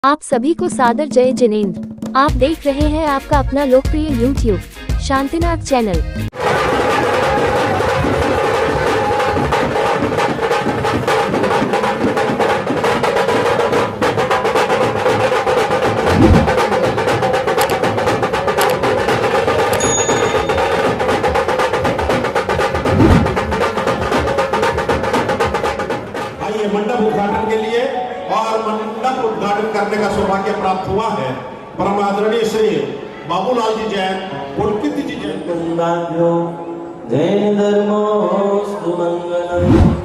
आप सभी को सादर जय जिनेंद्र। आप देख रहे हैं आपका अपना लोकप्रिय YouTube शांतिनाथ चैनल। आइए मंडप उद्घाटन के लिए और मंडप उद्घाटन करने का सौभाग्य प्राप्त हुआ है परम आदरणीय श्री बाबूलाल जी जैन, पुलकित जी जैन। जैन धर्मोस्तु मंगलम।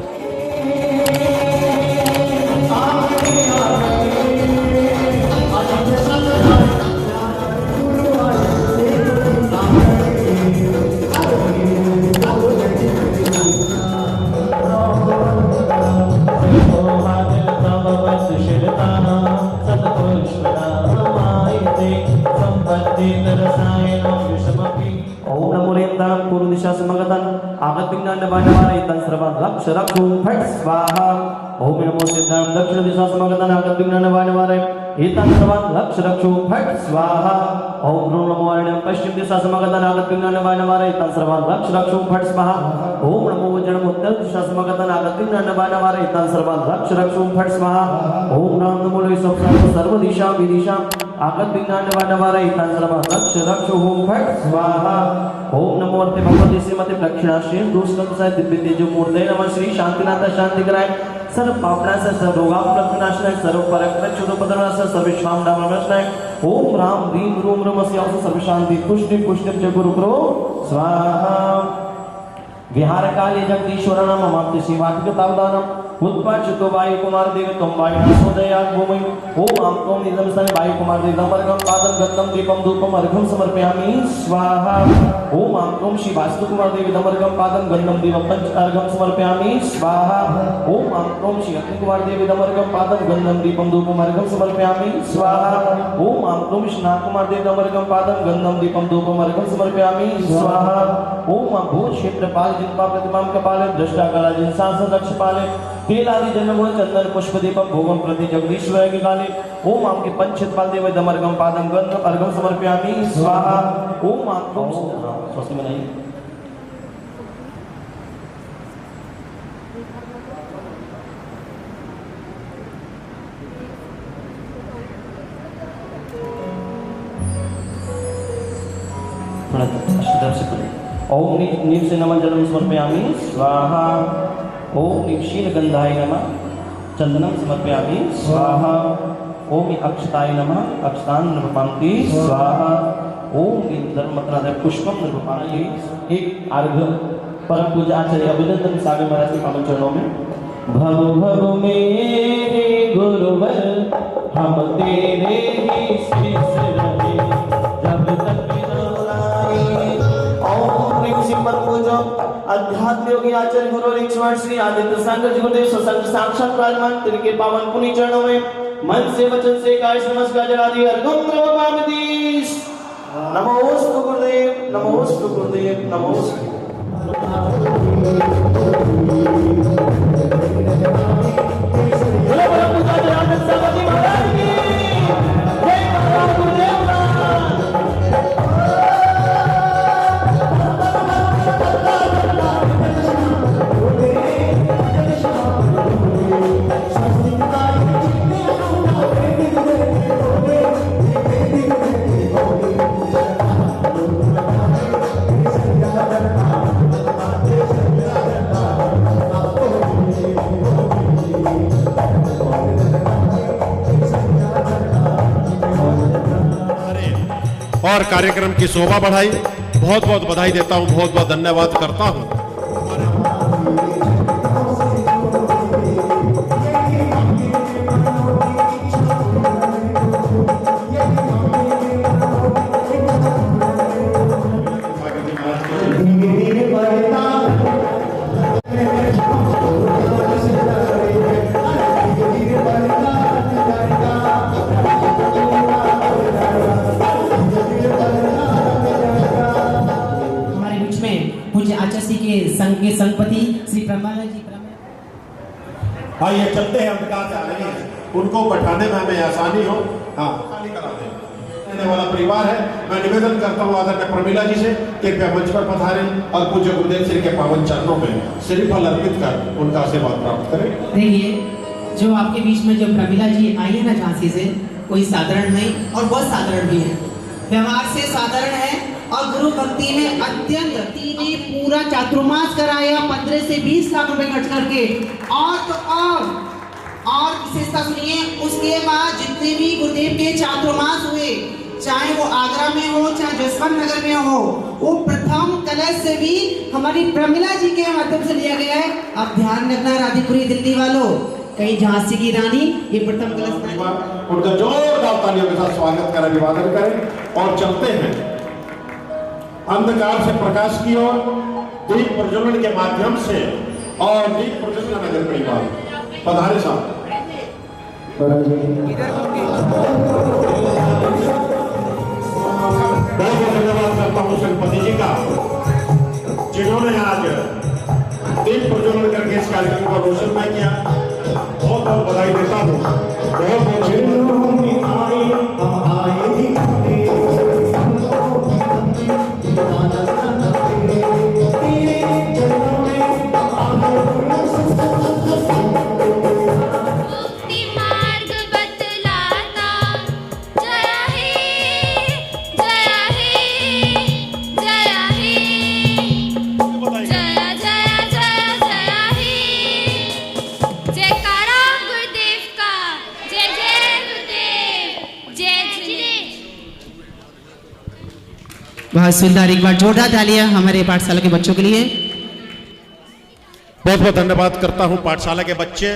ओम नमो रेतां पूर्व दिशा समगतन आगत विज्ञान वाणवारे तन सर्वान् लक्ष रक्षो फट स्वाहा। ओम नमो सिद्धां दक्षिण दिशा समगतन आगत विज्ञान वाणवारे एतां सर्वान् लक्ष रक्षो फट स्वाहा। ओम नमो वारणं पश्चिम दिशा समगतन आगत विज्ञान वाणवारे एतां सर्वान् लक्ष रक्षो फट स्वाहा। ओम नमो वज्रं उत्तर दिशा समगतन आगत विज्ञान वाणवारे एतां सर्वान् लक्ष रक्षो फट स्वाहा। ओम नमो लोय सर्व दिशा विदिशा आगत विज्ञान वाणवारे एतां सर्वान् लक्ष रक्षो फट स्वाहा। ओम नमो अर्थे भगवती श्रीमती दक्षिणाश्री दुष्कंसाय दिव्य तेजो मूर्ते नमः श्री शांतिनाथ शांतिकराय सर्व पापनाश सर्व रोगापनाशनाय सर्व परक्र क्षुद्रपदनाश सर्व श्यामनामनाशनाय ओम राम ह्रीं रूम रमस्यासु सर्व शांति पुष्टि पुष्टि च गुरु प्रो स्वाहा। विहार काले जगदीश्वर नाम माप्ति शिवाटिक तावदानम उत्पाचितो वायु कुमार देव तम वायु सोदयाग भूमि ओम आम तोम निदम सन वायु कुमार देव दमर्गम पादम गंधम दीपम धूपम अर्घम समर्पयामि स्वाहा। ओम आम तोम श्री वास्तु कुमार देव दमर्गम पादम गंधम दीपम पंच अर्घम समर्पयामि स्वाहा। ओम आम तोम श्री अग्नि कुमार देव दमर्गम पादम गंधम दीपम धूपम अर्घम समर्पयामि स्वाहा। ओम आम तोम श्री नाग कुमार देव दमर्गम पादम गंधम दीपम धूपम अर्घम समर्पयामि स्वाहा। ओम भूत क्षेत्रपाल जिन्पा प्रतिमाम कपाले दृष्टा कला जिन सांस दक्ष पाले तेल आदि जन्मगुण चंदन पुष्प दीपम भोगम प्रति जगदीश्वर के काले ओम आम के पंचपाल देव दमर्गम पादम गंध अर्घम समर्पयामि स्वाहा। ओम आम तुम स्वस्ति मनाइए। थोड़ा अष्टदर से करें। ओम नीम से नमः जलम समर्पयामि स्वाहा। ओम नीक्षीण गंधाय नमः चंदनम समर्पयामि स्वाहा। ओम अक्षताय नमः अक्षतान नृपांति स्वाहा। ओम धर्मत्रादय पुष्पम नृपांति। एक अर्घ परम पूज्य आचार्य अभिनंदन सागर महाराज के पावन चरणों में। भव भव मेरे गुरुवर हम तेरे ही शिष्य रहे जब तक अध्यात्म योगी आचार्य गुरु रिक्शवाण श्री आदित्य सांगर जी गुरुदेव सत्संग साक्षात विराजमान तिनके पावन पुण्य चरणों में मन से वचन से काय से नमस्कार जलादि अर्घम द्रवपामितीश। नमोस्तु गुरुदेव नमोस्तु गुरुदेव नमोस्तु। बोलो बोलो पूजा जनार्दन सरस्वती महाराज की जय। महाराज गुरुदेव और कार्यक्रम की शोभा बढ़ाई। बहुत बहुत बधाई देता हूं, बहुत बहुत धन्यवाद करता हूं। संघ के संघपति श्री ब्रह्मानंद जी। आइए चलते हैं, अंधकार से आ रही है। उनको बैठाने में हमें आसानी हो। हाँ, खाली करा दें। रहने वाला परिवार है। मैं निवेदन करता हूँ आदरणीय प्रमिला जी से कृपया मंच पर पधारें और पूज्य गुरुदेव श्री के पावन चरणों में श्रीफल अर्पित कर उनका आशीर्वाद प्राप्त करें। देखिए, जो आपके बीच में जो प्रमिला जी आई है ना झांसी से, कोई साधारण नहीं और बहुत साधारण भी है, व्यवहार से साधारण है और गुरु भक्ति में अत्यंत। ने पूरा चातुर्मास कराया 15 से 20 लाख रुपए खर्च करके। और तो और विशेषता सुनिए, उसके बाद जितने भी गुरुदेव के चातुर्मास हुए, चाहे वो आगरा में हो चाहे जसवंत नगर में हो, वो प्रथम कलश से भी हमारी प्रमिला जी के माध्यम से लिया गया है। अब ध्यान रखना राधेपुरी दिल्ली वालों, कहीं झांसी की रानी ये प्रथम कलश उनका जोरदार तालियों के साथ स्वागत करें, अभिवादन करें और चलते हैं अंधकार से प्रकाश की ओर दीप प्रज्वलन के माध्यम से। और दीप प्रज्वलन नगर परिवार पधारे साहब। बहुत बहुत धन्यवाद करता हूँ श्रीपति जी का, जिन्होंने आज दीप प्रज्वलन करके इस कार्यक्रम को रोशनमय किया। बहुत बहुत बधाई देता हूँ। बहुत बहुत बहुत सुंदर। एक बार जोरदार तालियां हमारे पाठशाला के बच्चों के लिए। बहुत बहुत धन्यवाद करता हूं पाठशाला के बच्चे।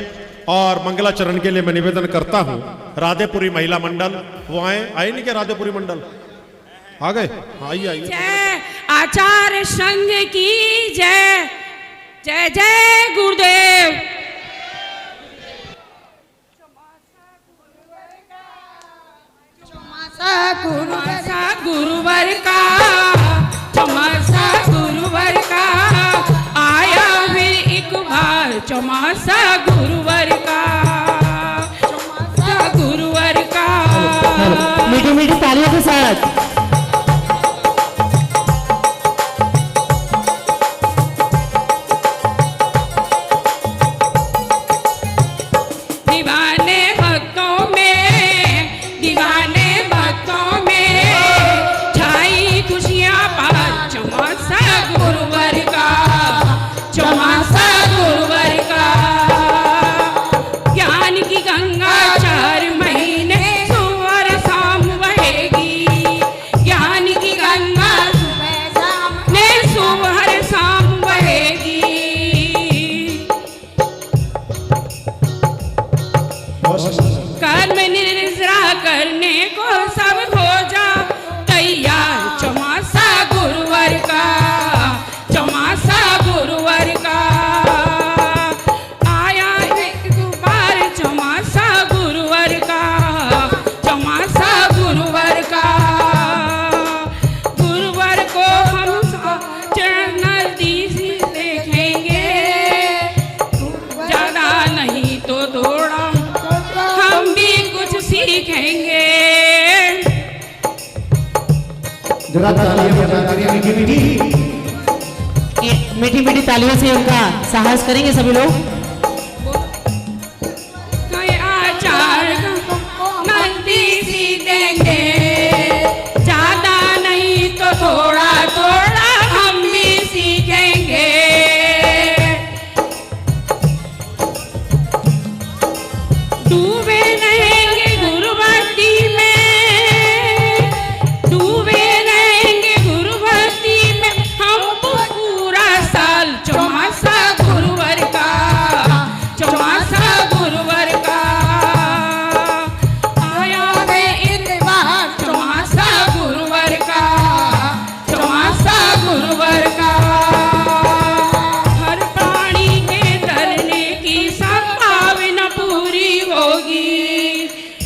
और मंगलाचरण के लिए मैं निवेदन करता हूं राधेपुरी महिला मंडल, वो आए नहीं क्या? राधेपुरी मंडल आ गए? आइए आइए। जय आचार्य संघ की जय। जय जय गुरुदेव। गुरुवर का चौमासा गुरुवर का आया फिर एक बार चौमासा गुरुवर का। चौमासा गुरुवर का। मीठी मीठी तालियों के साथ। मीठी मीठी तालियों से उनका साहस करेंगे सभी लोग। ज्यादा नहीं तो थोड़ा थोड़ा हम भी सीखेंगे। डूबे रहेंगे गुरु भक्ति में, डूबे रहेंगे गुरु भक्ति में हम पूरा साल। चौमासा गुरुवर का, चौमासा गुरुवर का आया है इतवार। चौमासा गुरुवर का, चौमासा गुरुवर का हर प्राणी के तरने की संभावना पूरी होगी।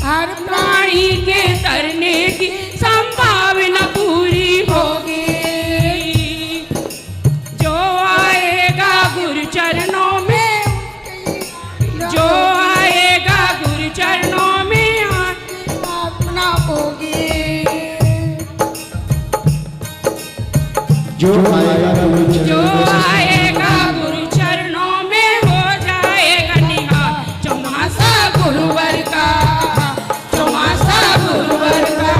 हर प्राणी के तरने की संभावना पूरी होगी। जो आएगा गुरु चरणों में, जो आएगा गुरु चरणों जो आएगा गुरु चरणों में हो जाएगा निहाल चौमासा गुरुवर का चौमासा गुरुवर का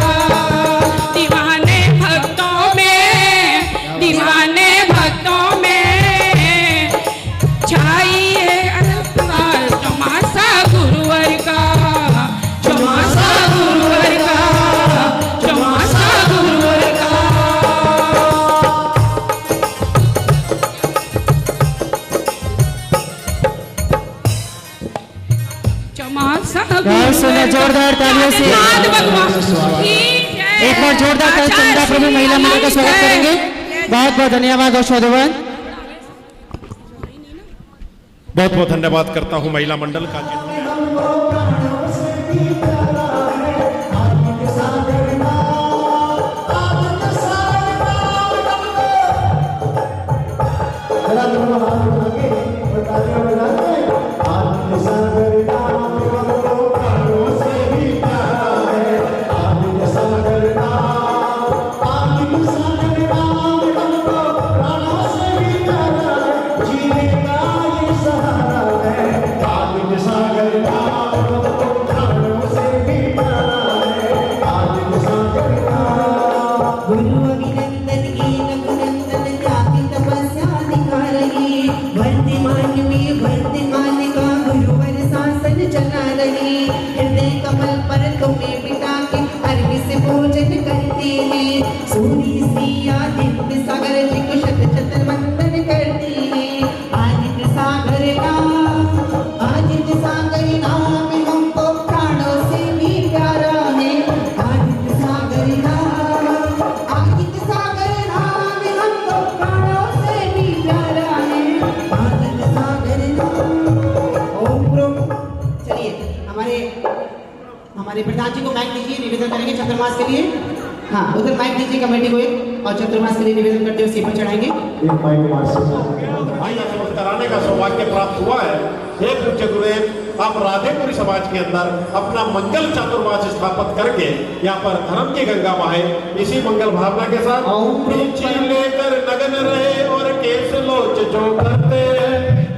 दीवाने भक्तों में छाइए अनंतकाल चौमासा गुरुवर का चौमासा गुरुवर का चौमासा गुरुवर का सुना जोरदार तालियों से एक बार जोरदार ताली चंदा प्रभु महिला मंडल का स्वागत करेंगे। बहुत बहुत धन्यवाद और शोधवन। बहुत बहुत धन्यवाद करता हूं महिला मंडल का गुरु अभिनंदन की रघुनंदन जाति तपस्या दिखारही वर्तमान में वर्तमान का गुरुवर शासन चला रही हृदय कमल पर तुम्हें बिठा के अर्घ्य से भोजन करते हैं सूर्य श्री आदित्य सागर जी को शत शत वंदन करते हैं आदित्य सागर नाम हमको प्राणों से भी प्यारा है आदित्य सागर नाम हमको प्राणों से भी प्यारा है आदित्य सागर नाम। ओम प्रोम। चलिए हमारे प्रधान जी को माइक दीजिए, निवेदन करेंगे चतुर्मास के लिए। हाँ, उधर माइक दीजिए कमेटी को एक, और चतुर्मास के लिए निवेदन करते हुए सीपा चढ़ाएंगे। भाई नमस्कार कराने का सौभाग्य प्राप्त हुआ है। हे पूज्य गुरुदेव, आप राधेपुरी समाज के अंदर अपना मंगल चातुर्मास स्थापित करके यहाँ पर धर्म की गंगा बहाए, इसी मंगल भावना के साथ लेकर नगन रहे और केस लोच जो करते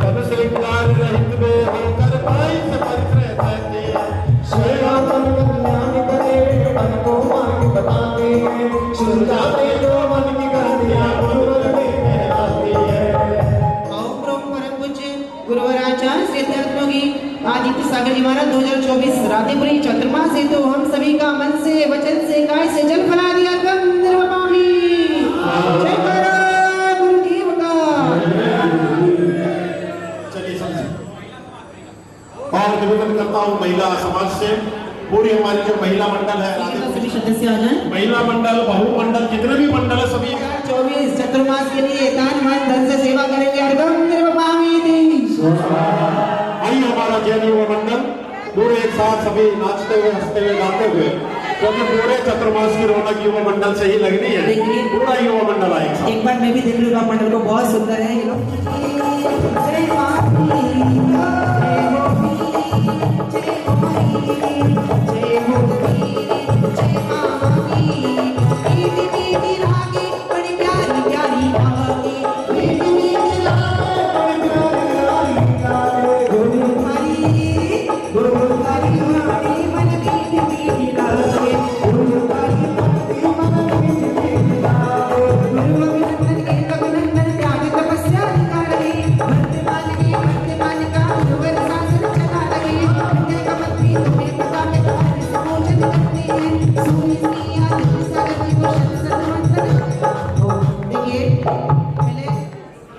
तब श्रृंगार रहित में होकर भाई से परिचय रहते सुन जाते जो मन की गंदियां गुरुवराचार्य श्री अध्यात्मयोगी आदित्य सागर जी महाराज 2024 राधेपुरी चतुर्मास हेतु हम सभी का मन से वचन से काय से जल फला दिया निर्वपामी जय करो गुरुदेव का। चलिए समझिए और निवेदन करता हूँ महिला समाज से पूरी हमारी जो महिला मंडल है सभी सदस्य आ जाएं। महिला मंडल बहुमंडल जितने भी मंडल है सभी 24 चतुर्मास के लिए दान मन धन से सेवा करेंगे अर्घम निर्वपामी आइए हमारा जैन युवा मंडल पूरे एक साथ सभी नाचते हुए हंसते हुए गाते हुए, क्योंकि पूरे चतुर्मास की रौनक युवा मंडल से ही लगनी है। पूरा युवा मंडल आएगा। एक बार मैं भी देख लूँ युवा मंडल को, बहुत सुंदर है ये लोग।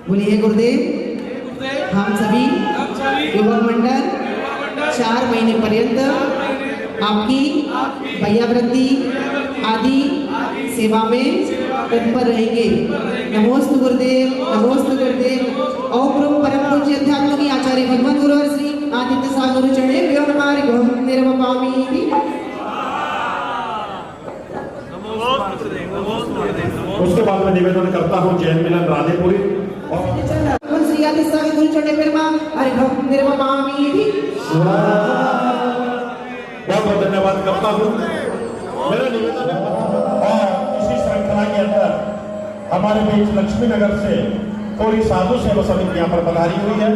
बोलिए गुरुदेव, हम सभी युवक मंडल 4 महीने पर्यंत आपकी भैयावृत्ति आदि सेवा में तत्पर रहेंगे। नमोस्तु गुरुदेव, नमोस्तु गुरुदेव। ओम गुरु परम पूज्य अध्यात्मयोगी आचार्य भगवान गुरु श्री आदित्य सागर चरणे व्योमकार गम निर्वपामी। उसके बाद मैं निवेदन करता हूँ जैन मिलन राधेपुरी और श्री आदित्य सागर गुरु चरणे अर्घम निर्वपामी। बहुत बहुत धन्यवाद करता हूँ। मेरा निवेदन है और इसी श्रृंखला के अंदर हमारे बीच लक्ष्मी नगर से पूरी साधु सेवा समिति यहाँ पर पधारी हुई है।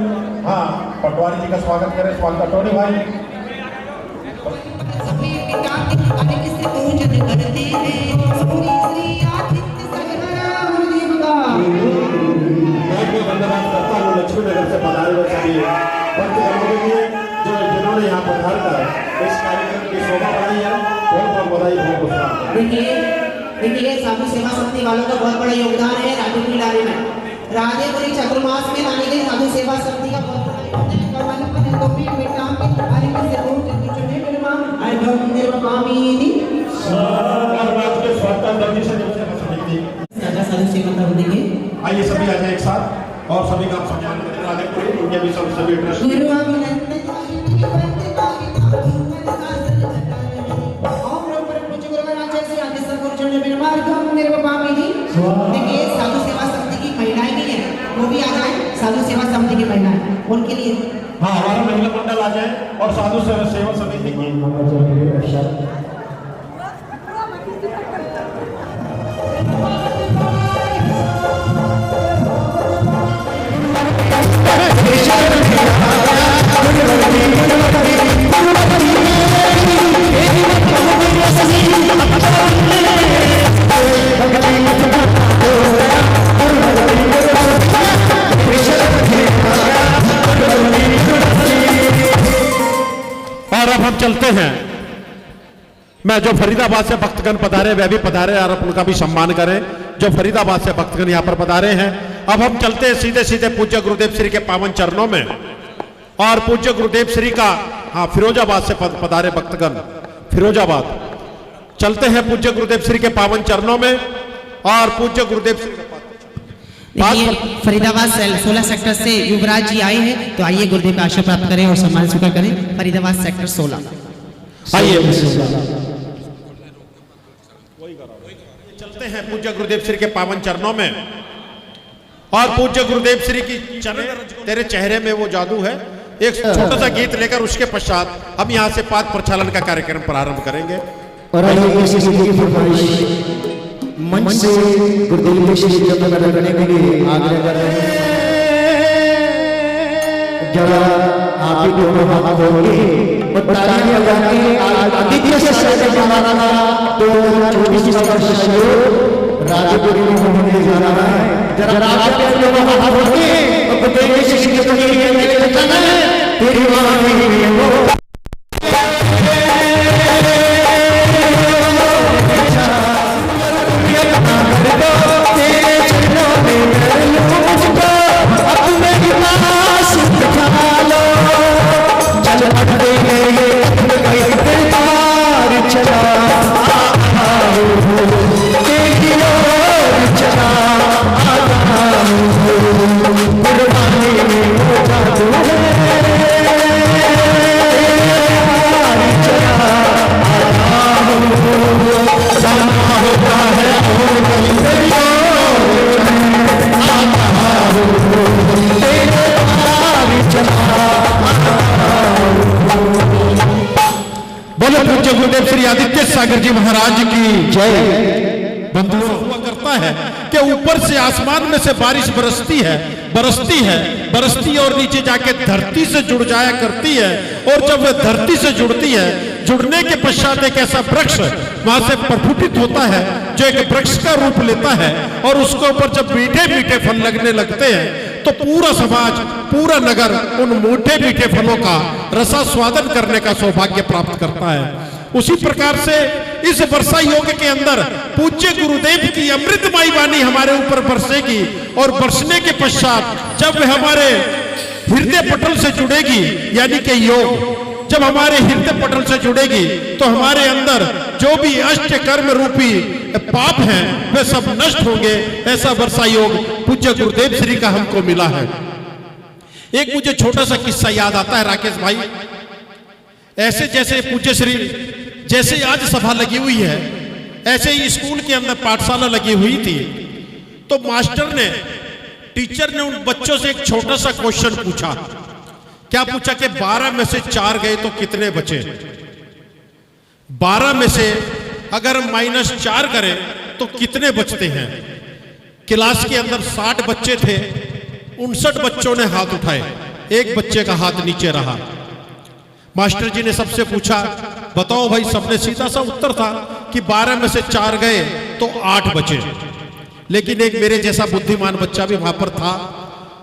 हाँ, पटवारी जी का स्वागत करें, स्वागत टोनी भाई। धन्यवाद करता हूँ लक्ष्मी नगर से पधारे हुए सभी पंचकर्मों के लिए जिन्होंने यहाँ पधार कर इस कार्यक्रम की शोभा बढ़ाई है। बहुत बहुत बधाई, बहुत बहुत। देखिए साधु सेवा समिति वालों का बहुत बड़ा योगदान है राधेपुरी लाने में। राधेपुरी चतुर्मास में लाने गई साधु सेवा समिति का बहुत बड़ा योगदान है। साधु सेवा कर देंगे। आइए सभी आ जाए एक साथ और सभी का सम्मान करें। राधेपुरी उनके भी सभी ट्रस्ट देखिए साधु सेवा समिति की महिलाएं भी हैं, वो भी आ जाए। साधु सेवा समिति की महिलाएं उनके लिए हाँ, हमारा महिला मंडल आ जाए और साधु सेवा समिति की चलते हैं। मैं जो फरीदाबाद से भक्तगण पधारे वे भी पधारे और उनका भी सम्मान करें जो फरीदाबाद से भक्तगण यहाँ पर पधारे हैं। अब हम चलते हैं सीधे सीधे पूज्य गुरुदेव श्री के पावन चरणों में और पूज्य गुरुदेव श्री का हाँ फिरोजाबाद से पधारे भक्तगण फिरोजाबाद चलते हैं पूज्य गुरुदेव श्री के पावन चरणों में और पूज्य गुरुदेव श्री फरीदाबाद 16 सेक्टर से युवराज जी आए हैं, तो आइए गुरुदेव का आशीर्वाद प्राप्त करें और सम्मान स्वीकार करें। फरीदाबाद सेक्टर 16 आइए चलते हैं पूज्य गुरुदेव श्री के पावन चरणों में और पूज्य गुरुदेव श्री की चरण तेरे चेहरे में वो जादू है। एक छोटा सा गीत लेकर उसके पश्चात हम यहाँ से पाद प्रचालन का कार्यक्रम प्रारंभ करेंगे। और मंच से गुरुदेव श्री जब करने के लिए आग्रह कर रहे हैं। जरा आप ही दोनों हाथ खोलिए और तालियां बजा के आदित्य से सहयोग हमारा 2024 का सहयोग राधेपुरी में होने जा रहा है। जरा आप दोनों हाथ खोलिए और गुरुदेव श्री के लिए तेरी वाणी वो गुरुदेव श्री आदित्य सागर जी महाराज की जय। बंधुओं हुआ करता है कि ऊपर से आसमान में से बारिश बरसती और नीचे जाके धरती से जुड़ जाया करती है और जब वह धरती से जुड़ती है जुड़ने के पश्चात एक ऐसा वृक्ष वहां से प्रफुटित होता है जो एक वृक्ष का रूप लेता है और उसके ऊपर जब मीठे मीठे फल लगने लगते हैं तो पूरा समाज पूरा नगर उन मीठे मीठे फलों का रसास्वादन करने का सौभाग्य प्राप्त करता है। उसी प्रकार से इस वर्षा योग के अंदर पूज्य गुरुदेव की अमृतमयी वाणी हमारे ऊपर बरसेगी और बरसने के पश्चात जब हमारे हृदय पटल से जुड़ेगी यानी कि योग जब हमारे हृदय पटल से जुड़ेगी तो हमारे अंदर जो भी अष्ट कर्म रूपी पाप हैं वे सब नष्ट होंगे। ऐसा वर्षा योग पूज्य गुरुदेव श्री का हमको मिला है। एक मुझे छोटा सा किस्सा याद आता है राकेश भाई। ऐसे जैसे पूज्य श्री जैसे आज सभा लगी हुई है ऐसे ही स्कूल के अंदर पाठशाला लगी हुई थी तो टीचर ने उन बच्चों से एक छोटा सा क्वेश्चन पूछा। क्या पूछा कि 12 में से 4 गए तो कितने बचे। 12 में से अगर -4 करें तो कितने बचते हैं। क्लास के अंदर 60 बच्चे थे, 59 बच्चों ने हाथ उठाए, एक बच्चे का हाथ नीचे रहा। मास्टर जी ने सबसे पूछा, बताओ भाई, सबने सीधा सा उत्तर था कि 12 में से 4 गए तो 8 बचे। लेकिन एक मेरे जैसा बुद्धिमान बच्चा भी वहां पर था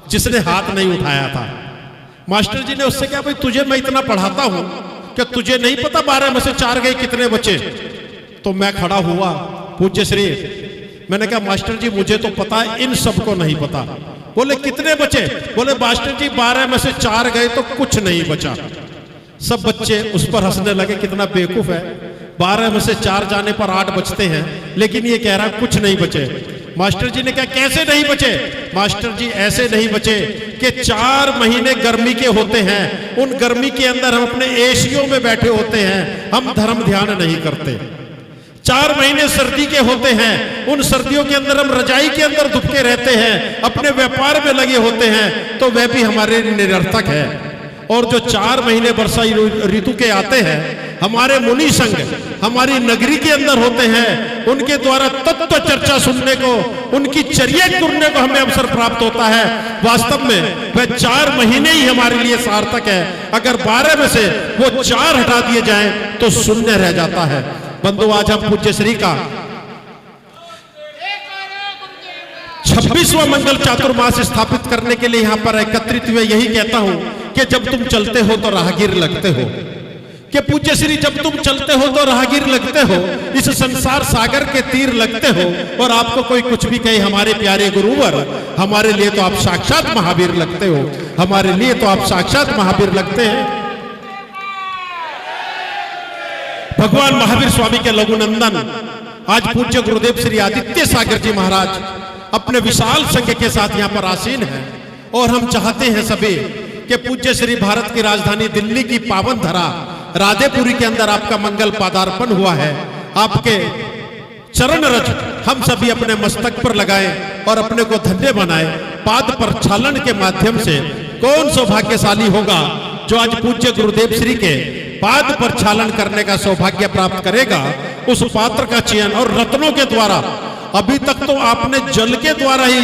जिसने हाथ नहीं उठाया था। मास्टर जी ने उससे कहा, भाई तुझे मैं इतना पढ़ाता हूं कि तुझे नहीं पता 12 में से 4 गए कितने बचे? तो मैं खड़ा हुआ, पूज्य श्री, मैंने कहा मास्टर जी मुझे तो पता है, इन सबको नहीं पता। बोले कितने बचे? बोले मास्टर जी 12 में से 4 गए तो कुछ नहीं बचा। सब बच्चे उस पर हंसने लगे, कितना बेवकूफ है, 12 में से 4 जाने पर 8 बचते हैं, लेकिन ये कह रहा कुछ नहीं बचे। मास्टर जी ने कहा कैसे नहीं बचे? मास्टर जी ऐसे नहीं बचे कि 4 महीने गर्मी के होते हैं, उन गर्मी के अंदर हम अपने एसियों में बैठे होते हैं, हम धर्म ध्यान नहीं करते। 4 महीने सर्दी के होते हैं, उन सर्दियों के अंदर हम रजाई के अंदर दुबके रहते हैं, अपने व्यापार में लगे होते हैं, तो वह भी हमारे निरर्थक है। और जो 4 महीने वर्षा ऋतु के आते हैं, हमारे मुनि संघ हमारी नगरी के अंदर होते हैं, उनके द्वारा तत्व चर्चा सुनने को, उनकी चर्या करने को हमें अवसर प्राप्त होता है। वास्तव में वह 4 महीने ही हमारे लिए सार्थक है। अगर 12 में से वो 4 हटा दिए जाएं तो शून्य रह जाता है। बंधु, आज हम पूज्य श्री का 26वां मंगल चातुर्मास स्थापित करने के लिए यहाँ पर एकत्रित हुए। यही कहता हूं कि जब तुम चलते हो तो राहगीर लगते हो, कि पूज्य श्री जब तुम चलते हो तो राहगीर लगते हो, इस संसार सागर के तीर लगते हो। और आपको कोई कुछ भी कहे, हमारे प्यारे गुरुवर, हमारे लिए तो आप साक्षात महावीर लगते हो, हमारे लिए तो आप साक्षात महावीर लगते हैं। भगवान महावीर स्वामी के लघुनंदन आज पूज्य गुरुदेव श्री आदित्य सागर जी महाराज अपने विशाल संघ के साथ यहाँ पर आसीन है। और हम चाहते हैं सभी कि पूज्य श्री भारत की राजधानी दिल्ली की पावन धरा राधेपुरी के अंदर आपका मंगल पादार्पण हुआ है। आपके चरण रज हम सभी अपने मस्तक पर लगाएं और अपने को धन्य बनाएं। पाद प्रक्षालन के माध्यम से कौन सौभाग्यशाली होगा जो आज पूज्य गुरुदेव श्री के पाद प्रक्षालन करने का सौभाग्य प्राप्त करेगा। उस पात्र का चयन और रत्नों के द्वारा, अभी तक तो आपने जल के द्वारा ही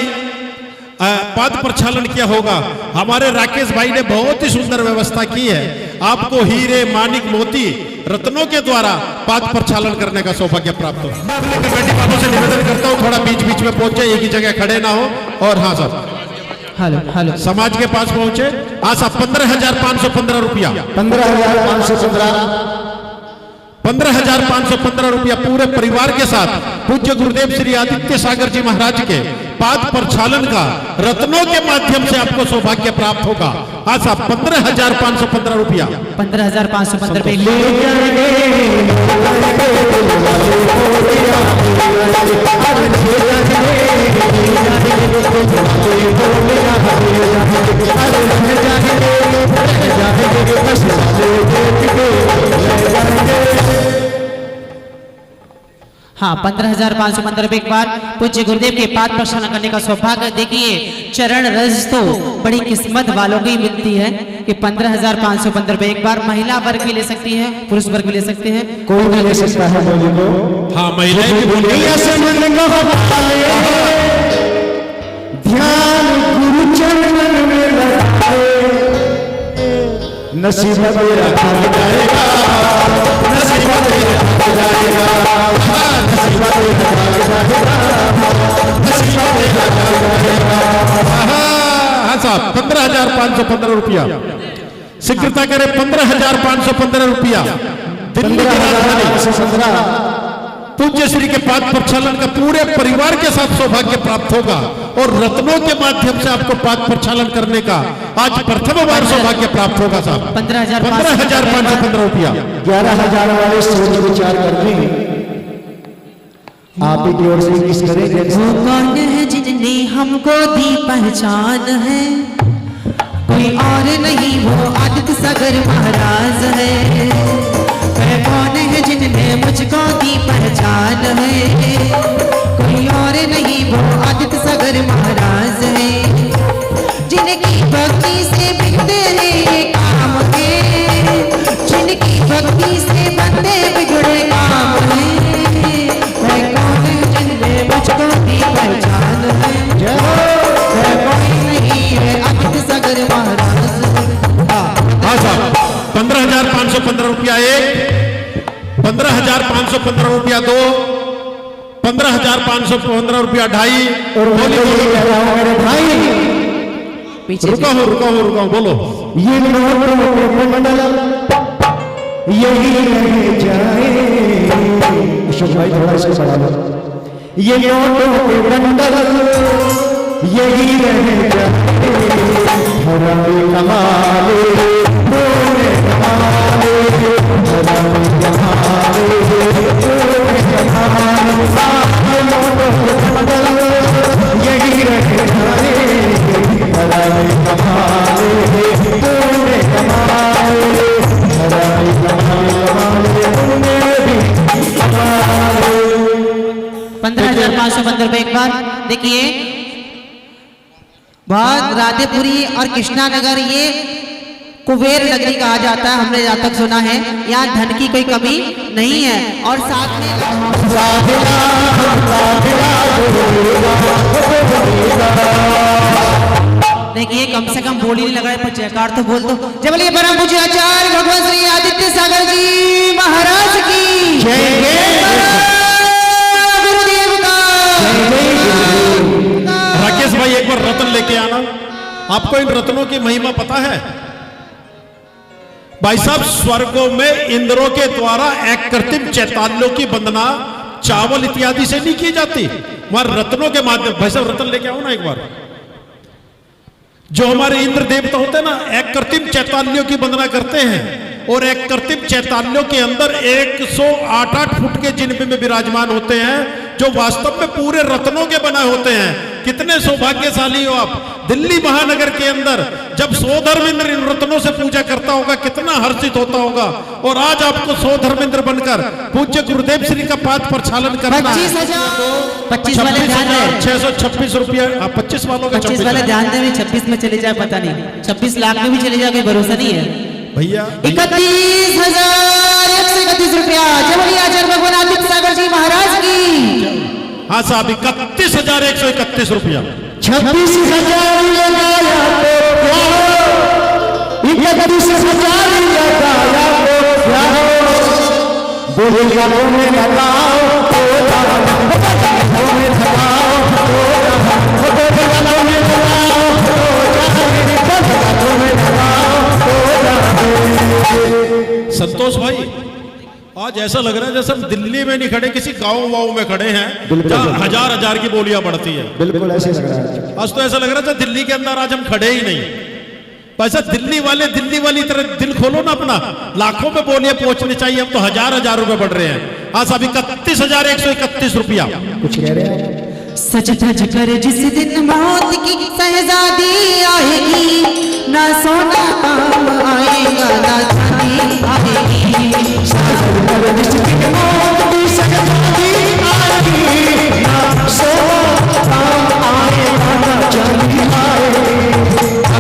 पाद प्रक्षालन किया होगा। हमारे राकेश भाई ने बहुत ही सुंदर व्यवस्था की है, आपको हीरे मानिक मोती रत्नों के द्वारा पाद प्रक्षालन करने का सौभाग्य प्राप्त हो। कमेटी वालों से निवेदन करता हूँ थोड़ा बीच बीच में पहुंचे, एक ही जगह खड़े ना हो। और हाँ सर, हेलो हेलो, समाज के पास पहुंचे। हाँ साहब, 15,515 रुपया, 15,515 रुपया पूरे परिवार के साथ पूज्य गुरुदेव श्री आदित्य सागर जी महाराज के पाद प्रक्षालन का रत्नों के माध्यम से आपको सौभाग्य प्राप्त होगा। हाँ साहब, 15,515 रुपया, 15,515 रुपए। हाँ, 15,515 रुपए एक बार पूज्य गुरुदेव के पाद प्रक्षालन करने का सौभाग्य। देखिए, चरण रज तो बड़ी किस्मत वालों को ही मिलती है कि 15,515 रुपए एक बार। महिला वर्ग भी ले सकती है, पुरुष वर्ग भी ले सकते हैं, कोई भी ले सकता है। बोली को हाँ, महिलाएं भी बोलिए। ध्यान गुरु चरण में लगाए, नसीब मेरा खुल जाएगा, नसीब मेरा खुल जाएगा, नसीब मेरा खुल जाएगा, नसीब मेरा खुल जाएगा। हाँ साहब, 15,515 रुपया शीघ्रता करें। 15,515 रुपया दिल्ली की राजधानी पूज्य श्री के पाद प्रक्षालन का पूरे परिवार के साथ सौभाग्य प्राप्त होगा। और रत्नों के माध्यम से आपको पाद प्रक्षालन करने का आज प्रथम बार सौभाग्य प्राप्त होगा साहब। 15,515 रुपया। 11,000 वाले सोच विचार कर लें, आप ही की ओर से किस करेंगे। वो कौन है जिनने हमको दी पहचान है, कोई और नहीं वो आदित्य सागर महाराज है। वह कौन है जिनने मुझको दी पहचान है, कोई और नहीं वो आदित्य सागर महाराज है। जिनकी भक्ति से बिगड़े हैं काम के, जिनकी भक्ति से बंदे बिगड़े काम है। वह कौन है जिनने मुझको दी पहचान है, 15,515 रुपया 2, 15,515 रुपया 2.5 और मैं तो ये कह रहा हूं मेरे भाई, रुका हूं बोलो। ये नोटों के बंडल यही रह जाए, अशोक भाई थोड़ा इसको बढ़ा लो। ये नोटों के बंडल यही रह जाए, हरामी कमाले बोले कमाले, हरामी कमाले बोले कमाले, ये नोटों के बंडल यही रह जाए, हरामी कमाले बोले कमाले, हरामी कमाले बोले भी कमाले। 15,515 रुपए एक बार। देखिए बहुत राधेपुरी और कृष्णा नगर ये कुबेर नगरी कहा जाता है, हमने जहाँ तक सुना है। यहाँ धन की कोई कमी नहीं है और साथ में देखिए कम से कम बोली नहीं लग रहा है, पर जयकार तो बोल दो। जय बोलिए परम पूज्य आचार्य भगवान श्री आदित्य सागर जी महाराज की गुरुदेव का। राकेश भाई एक बार रत्न लेके आना। आपको इन रत्नों की महिमा पता है? भाई साहब, स्वर्गों में इंद्रों के द्वारा एक कृत्रिम चैतान्यों की वंदना चावल इत्यादि से नहीं की जाती, वहां रत्नों के माध्यम। भाई साहब रत्न लेके आओ ना एक बार। जो हमारे इंद्र देवता होते हैं ना, एक कृत्रिम चैतान्यों की वंदना करते हैं, और एक कृत्रिम चैतान्यों के अंदर 108 फुट के जिन्म में विराजमान होते हैं, जो वास्तव में पूरे रत्नों के बने होते हैं। कितने सौभाग्यशाली हो आप। दिल्ली महानगर के अंदर जब 100 धर्मेंद्र इन रत्नों से पूजा करता होगा, कितना हर्षित होता होगा। और आज आपको 100 धर्मेंद्र बनकर पूज्य गुरुदेव श्री का पाद प्रक्षालन करना है। 25 वाले ध्यान दें, 626 रुपया। 25 वालों का 25 वाले ध्यान दें, 26 में चले जाए पता नहीं, 26 लाख में भी चले जाए कोई भरोसा नहीं है भैया। 31,131 रुपया। जय बोलिए आचार्य भगवान आदित्य सागर जी महाराज की। हाँ साहब, 31,131 रुपया। 26,000 लगाया तो क्या हो, 31,000 लगाया तो क्या हो, बोले गालों में लगाओ तो लगाओ, गालों में लगाओ तो लगाओ, बोले गालों में लगाओ तो गालों में लगाओ तो लगाओ। संतोष भाई, आज ऐसा लग रहा है जैसे हम दिल्ली में नहीं खड़े, किसी गांव में खड़े हैं जहाँ हजार की बोलियां बढ़ती है। बिल्कुल ऐसे लग रहा है। आज तो ऐसा लग रहा था दिल्ली के अंदर आज हम खड़े ही नहीं। पैसा दिल्ली वाली तरह दिल खोलो ना अपना, लाखों में बोलियां पहुंचनी चाहिए। हम तो हजार रुपए बढ़ रहे हैं। आज अभी 31,131 रुपया। कुछ कह रहे हैं? सच धज कर जिस दिन मौत की सहजादी आएगी, ना सोना काम आएगा ना चांदी आएगी। जिस दिन मौत की सहजादी आएगी, ना सोना काम आएगा ना चांदी आएगी।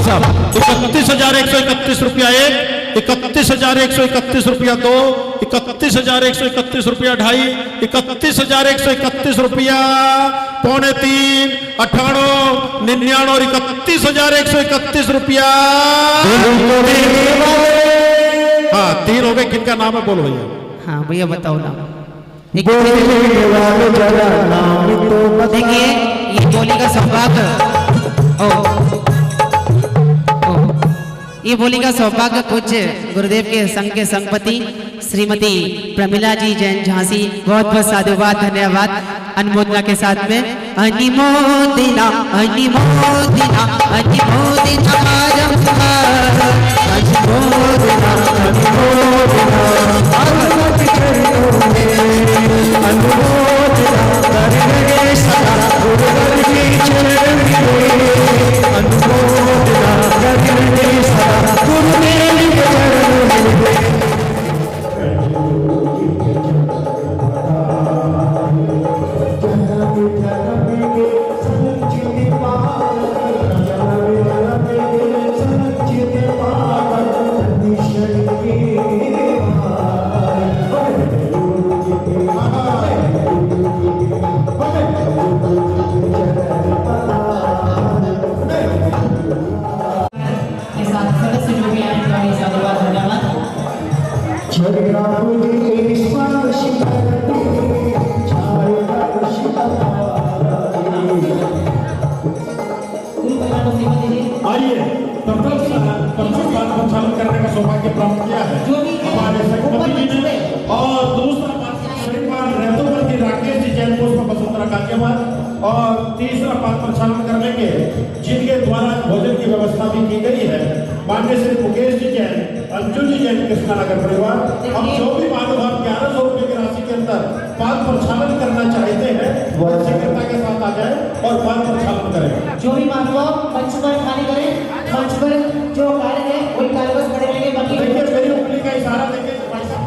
साहब 31,131 रुपया 1, 31,131 रुपया 2, 31,131 रुपया 2.5, 31,131 रुपया 2.25, 98, 99 और 31,131 रुपया। हाँ 3 हो गए। किनका नाम है बोलो भैया। हाँ भैया बताओ ना। देखिए ये बोली का सौभाग्य, ये बोली का सौभाग्य पूज्य गुरुदेव के संघ के संगपति श्रीमती प्रमिला जी जैन झांसी, बहुत बहुत साधुवाद, धन्यवाद अनुमोदना के साथ में। अनुमोदना अनुमोदना अनुमोदना तीसरा पाद प्रक्षालन कर लेंगे जिनके द्वारा भोजन की व्यवस्था भी की गई है। माननीय श्री मुकेश जी जैन, अंजू जी जैन, कृष्णानगर परिवार। अब जो भी महानुभाव 1100 रुपए की राशि के अंदर पाद प्रक्षालन करना चाहते हैं वो शीघ्रता के साथ आ जाए और पाद प्रक्षालन करें। जो भी महानुभाव मंच पर खाली करें, मंच पर जो कार्य है वही कार्य बस खड़े रहेंगे। बाकी देखिए मेरी उंगली का इशारा देखिए भाई साहब।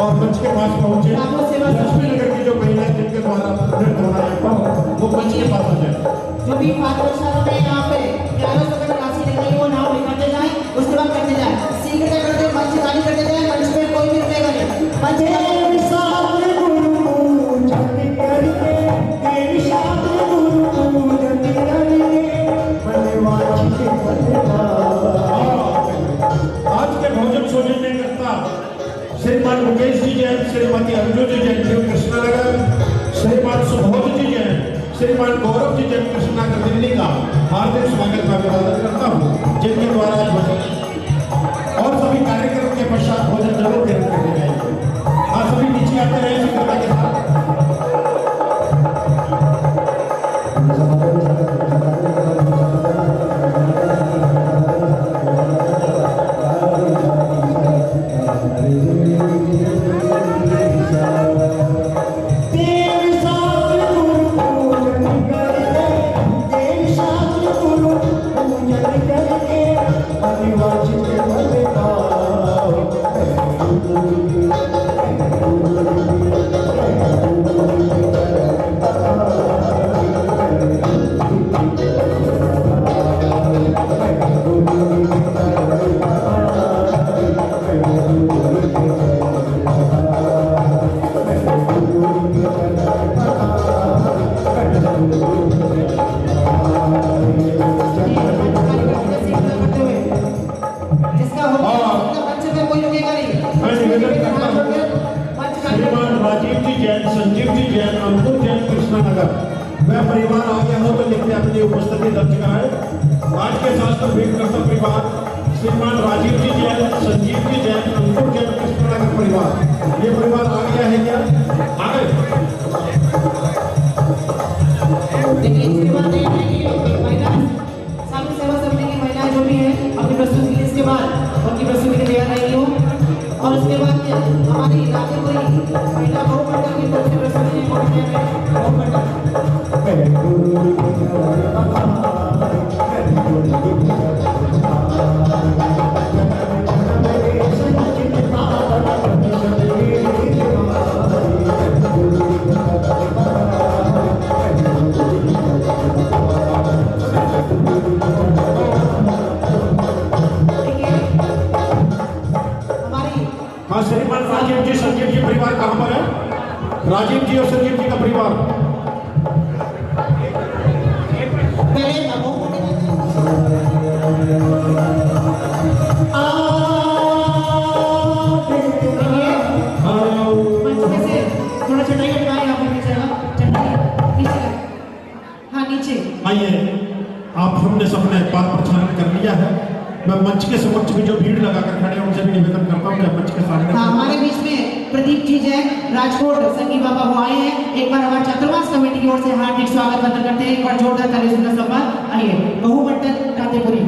और मंच के पास पहुंचे। लक्ष्मी नगर की जो महिलाएं जिनके द्वारा नृत्य होना है वो मंच के पास आ जाए। जो भी पादरक्षाओं में यहाँ पे 1100 रुपए राशि निकली वो नाम लिखाते जाए, उसके बाद करते जाए, शीघ्र करते मंच खाली करते जाए। मंच पे कोई भी रुकेगा नहीं। मंच आज के भोजन सोजन में करता श्रीमान मुकेश जी जैन, श्रीमती अंजू जी जैन, कृष्णानगर, श्रीमान सुबोध जी जैन, श्रीमान गौरव जी जैन, कृष्णानगर दिल्ली का हार्दिक स्वागत का अभिवादन करता हूँ, जिनके द्वारा भोजन और सभी कार्यक्रम के पश्चात भोजन जरूर ग्रहण करने जाएंगे। आप सभी नीचे आते रहे शीघ्रता के साथ। वह परिवार आ गया हो तो लिखते अपनी उपस्थिति दर्ज कराए। आज के शास्त्र भेंट करता परिवार श्रीमान राजीव जी जैन, संजीव जी जैन, अंकुर जैन, कृष्णानगर परिवार, ये परिवार आ गया है क्या? आ गए। देखिए इसके बाद महिला सामूहिक सेवा समिति की महिलाएं जो भी है अपनी प्रस्तुति के इसके बाद उनकी प्रस्तुति के तैयार रहेगी हो। और उसके बाद हमारी इलाके को महिला बहुमंडल की प्रस्तुति श्रीमान राजीव जी, संजीव जी परिवार कहाँ पर है? राजीव जी और संजीव जी का परिवार थोड़ा चटाई हटवाएं, यहाँ पर नीचे हाँ नीचे आइए। आप हमने सबने पाद प्रक्षालन कर लिया है। मैं मंच के समक्ष भी जो भीड़ लगाकर खड़े हैं उनसे भी निवेदन करता हूँ कि आप मंच के सामने हाँ, हमारे बीच में प्रदीप जी जैन राजकोट संगी बाबा वो आए हैं। एक बार हमारे छात्रावास कमेटी की ओर से हार्दिक स्वागत करते हैं। एक बार जोरदार ताली से सम्मान। आइए बहुमंडल कांतेपुरी।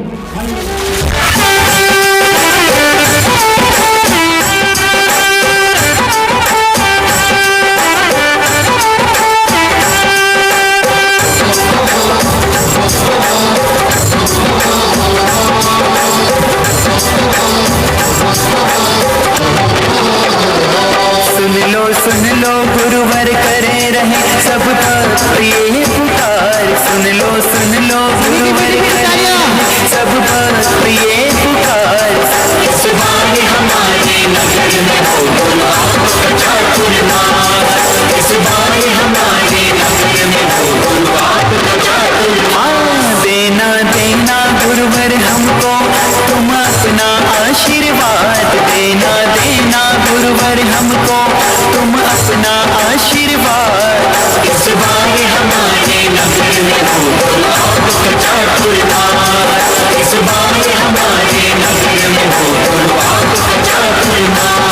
सुन लो गुरुवर करे रहे सब पर ये पुकार। सुन लो गुरुवर करे रहे सब पर ये पुकार। इस बार हमारे नगर में हो बोलो आपका चातुर्मार। इस बार हमारे नगर में हो बोलो आपका चातुर्मार। देना देना गुरुवर हमको तुम अपना आशीर्वाद। देना देना गुरुवर हमको तुम अपना आशीर्वाद। इस बार हमारे नगर में हो बोलो आपका चातुर्मार। इस बार हमारे नगर में हो बोलो आपका चातुर्मार।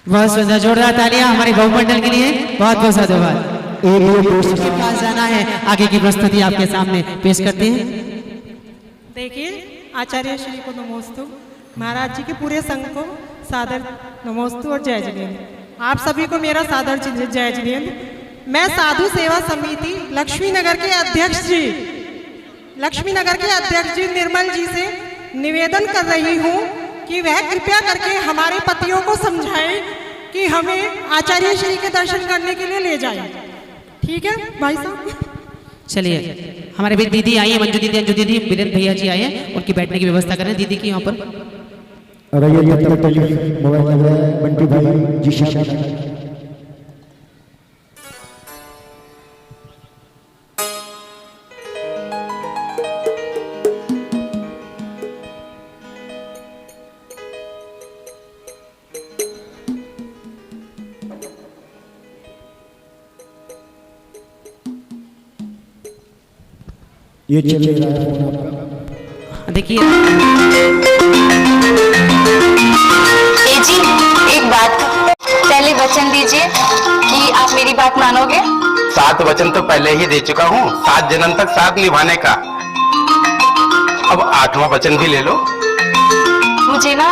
बहुत सुंदर, जोरदार तालियां हमारे बहुमंडल के लिए। बहुत बहुत धन्यवाद। के पास जाना है, आगे की प्रस्तुति आपके सामने पेश करते हैं। देखिए, आचार्य श्री को नमोस्तु, महाराज जी के पूरे संघ को सादर नमोस्तु और जय जिनेन्द्र। आप सभी को मेरा सादर जय जिनेन्द्र। मैं साधु सेवा समिति लक्ष्मीनगर के अध्यक्ष जी निर्मल जी से निवेदन कर रही हूँ कि वह कृपया करके हमारे पतियों को समझाएं कि हमें आचार्य श्री के दर्शन करने के लिए ले जाएं। ठीक है भाई साहब? चलिए, हमारे भी दीदी आई है, मंजू दीदी, अंजू दीदी, वीरेंद्र भैया जी आए हैं, उनकी बैठने की व्यवस्था करें दीदी की यहाँ पर। मोबाइल लग रहा है बंटी भाई जी शाह। ये चल रहा है फोन आपका। देखिए जी, एक बात, पहले वचन दीजिए कि आप मेरी बात मानोगे। 7 वचन तो पहले ही दे चुका हूँ, 7 जन्म तक साथ निभाने का। अब 8वां वचन भी ले लो। मुझे ना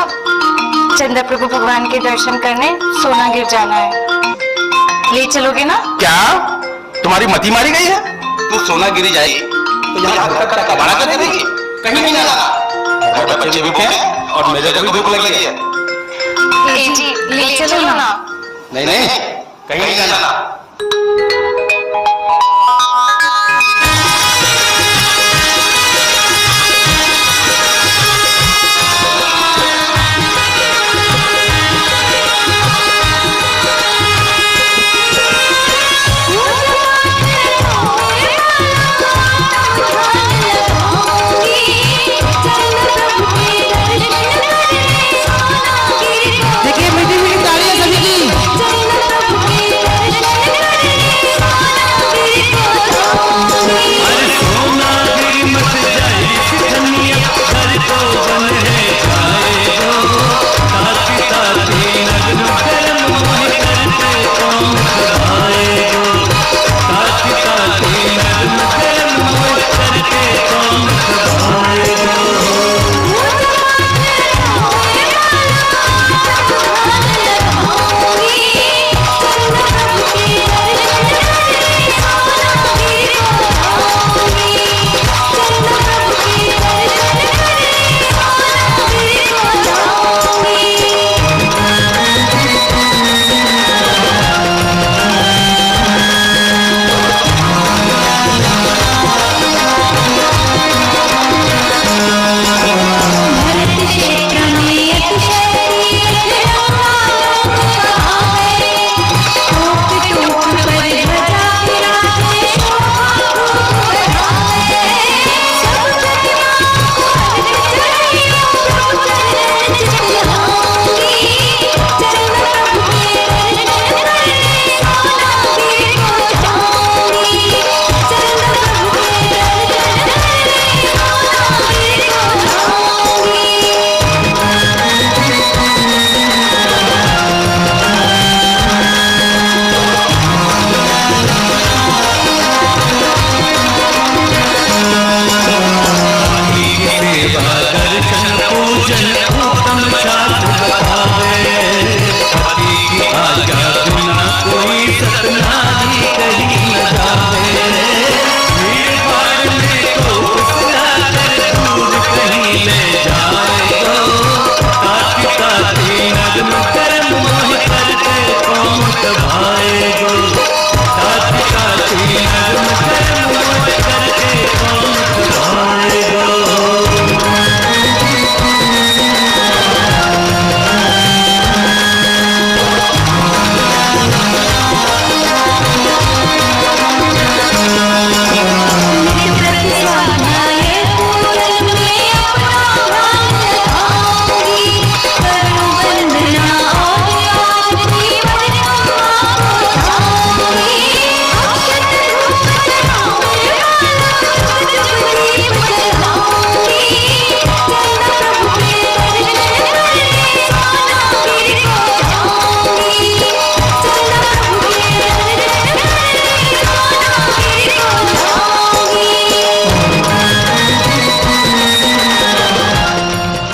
चंद्र प्रभु भगवान के दर्शन करने सोनागिर जाना है, ले चलोगे ना? क्या तुम्हारी मती मारी गई है? तू सोनागिरी जाएगी तो यहाँ का भाड़ा कर देगी? कहीं नहीं जाना। बच्चे भी भूखे और मेरे को भी भूख लगी है। जी ले चलो ना। नहीं नहीं, कहीं नहीं जाना। देखिए मीठी मीठी तालियां सभी की।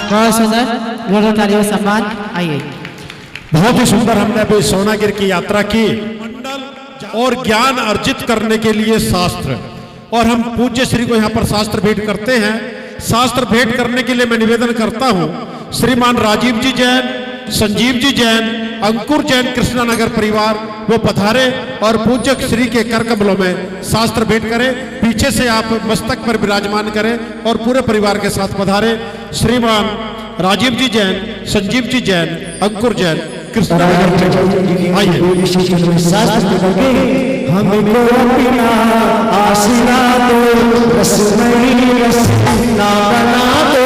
बहुत सुंदर, जोरदार तालियों से सम्मान। आइए, बहुत ही सुंदर हमने अभी सोनागिर की यात्रा की। मंडल और ज्ञान अर्जित करने के लिए शास्त्र, और हम पूज्य श्री को यहाँ पर शास्त्र भेंट करते हैं। शास्त्र भेंट करने के लिए मैं निवेदन करता हूँ, श्रीमान राजीव जी जैन, संजीव जी जैन, अंकुर जैन, कृष्णानगर परिवार वो पधारे और पूज्य श्री के कर कमलों में शास्त्र भेंट करें। पीछे से आप मस्तक पर विराजमान करें और पूरे परिवार के साथ पधारे। श्रीमान राजीव जी जैन, संजीव जी जैन, अंकुर जैन, कृष्णानगर। आइए, हमको अपना आसरा दो, रसमई रसना बना दो,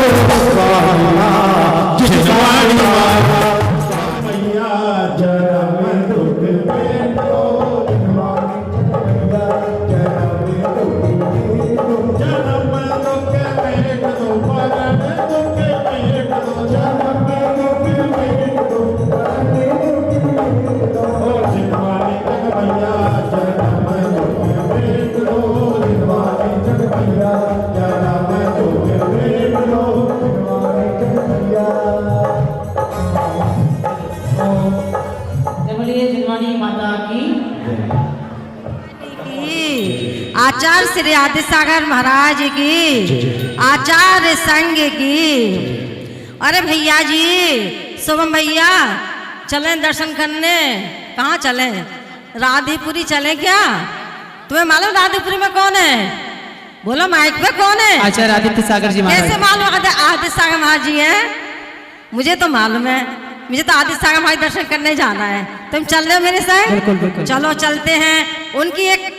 जिसवाड़ी मैया जन्म दुख में दो, जन्म दुख में दो, मरण दुख में दो, जन्म दुख में दो, जिसवाड़ी मैया जन्म दुख में दो, जिसवाड़ी मैया जन्म दुख में दो, बोलिए जिनवानी माता की। आचार्य श्री आदिसागर महाराज की, आचार्य संघ की। अरे भैया जी, शुभम भैया, चलें दर्शन करने? कहाँ चलें? राधेपुरी चलें क्या? तुम्हें मालूम राधेपुरी में कौन है? बोलो माइक पे कौन है? आचार्य आदित्य सागर जी महाराज। कैसे मालूम आदित्य सागर महाराज जी है? मुझे तो मालूम है, मुझे तो आदित्य सागर महाराज दर्शन करने जाना है। तुम चल रहे हो मेरे साथ? बिल्कुल बिल्कुल। चलो चलते हैं। उनकी एक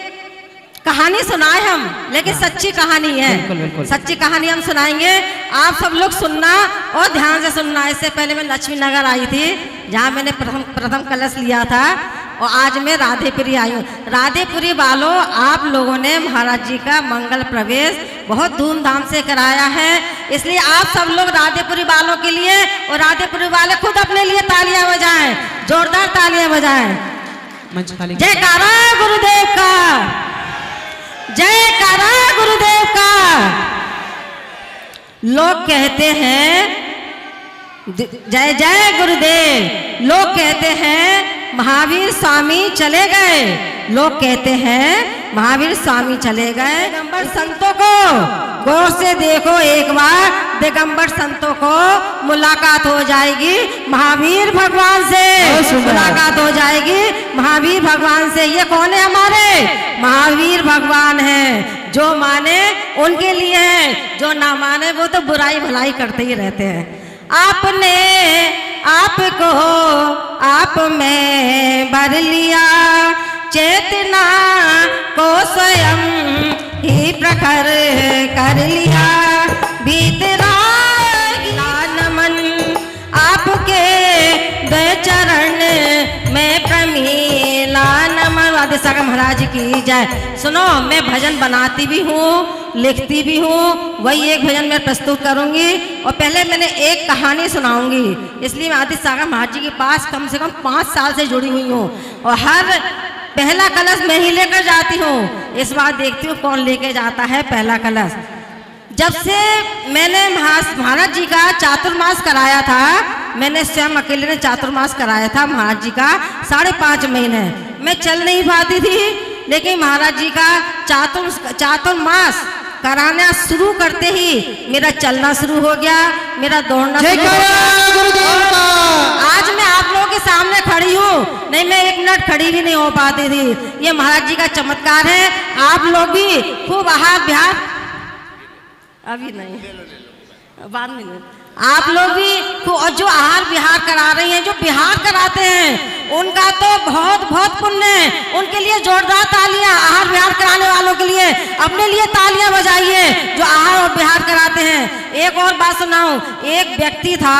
कहानी सुनाए हम, लेकिन सच्ची कहानी है। बिल्कुल बिल्कुल। सच्ची कहानी हम सुनाएंगे, आप सब लोग सुनना और ध्यान से सुनना। इससे पहले मैं लक्ष्मी नगर आई थी, जहाँ मैंने प्रथम कलश लिया था, और आज मैं राधेपुरी आई हूँ। राधेपुरी वालों, आप लोगों ने महाराज जी का मंगल प्रवेश बहुत धूमधाम से कराया है, इसलिए आप सब लोग राधेपुरी वालों के लिए और राधेपुरी वाले खुद अपने लिए तालियां बजाएं, जोरदार तालियां बजाएं। मंच खाली। जयकारा गुरुदेव का, जयकारा गुरुदेव का। लोग कहते हैं जय जय गुरुदेव, लोग कहते हैं महावीर स्वामी चले गए, लोग कहते हैं महावीर स्वामी चले गए। दिगंबर संतों को गौर से देखो एक बार, दिगंबर संतों को मुलाकात हो जाएगी महावीर भगवान से, मुलाकात हो जाएगी महावीर भगवान से। ये कौन है? हमारे महावीर भगवान हैं। जो माने उनके लिए है, जो ना माने वो तो बुराई भलाई करते ही रहते हैं। आपने आपको आप में भर लिया, चेतना को स्वयं ही प्रखर कर लिया। भीतरा नमन आपके दो चरण में प्रमीला नमन। आदित्य सागर महाराज की जय। सुनो, मैं भजन बनाती भी हूँ, लिखती भी हूँ, वही एक भजन मैं प्रस्तुत करूँगी, और पहले मैंने एक कहानी सुनाऊंगी। इसलिए मैं आदित्य सागर महाराज जी के पास कम से कम 5 साल से जुड़ी हुई हूँ, और हर पहला कलश मैं ही लेकर जाती हूँ। इस बार देखती हूँ कौन लेके जाता है पहला कलश। जब से मैंने महाराज जी का चातुर्मास कराया था, मैंने स्वयं अकेले ने चातुर्मास कराया था महाराज जी का 5.5 महीने। मैं चल नहीं पाती थी, लेकिन महाराज जी का चातुर्मास कराना शुरू करते ही मेरा चलना शुरू हो गया, मेरा दौड़ना शुरू हो गया। आज मैं आप लोगों के सामने खड़ी हूँ, नहीं मैं 1 मिनट खड़ी भी नहीं हो पाती थी। ये महाराज जी का चमत्कार है। आप लोग भी खूब आहार विहार, अभी नहीं, बाद में नहीं, आप लोग भी और जो आहार विहार करा रही हैं, जो विहार कराते हैं, उनका तो बहुत बहुत पुण्य है। उनके लिए जोरदार तालियां, आहार विहार कराने वालों के लिए अपने लिए तालियां बजाइए जो आहार और विहार कराते हैं। एक और बात सुनाऊं, एक व्यक्ति था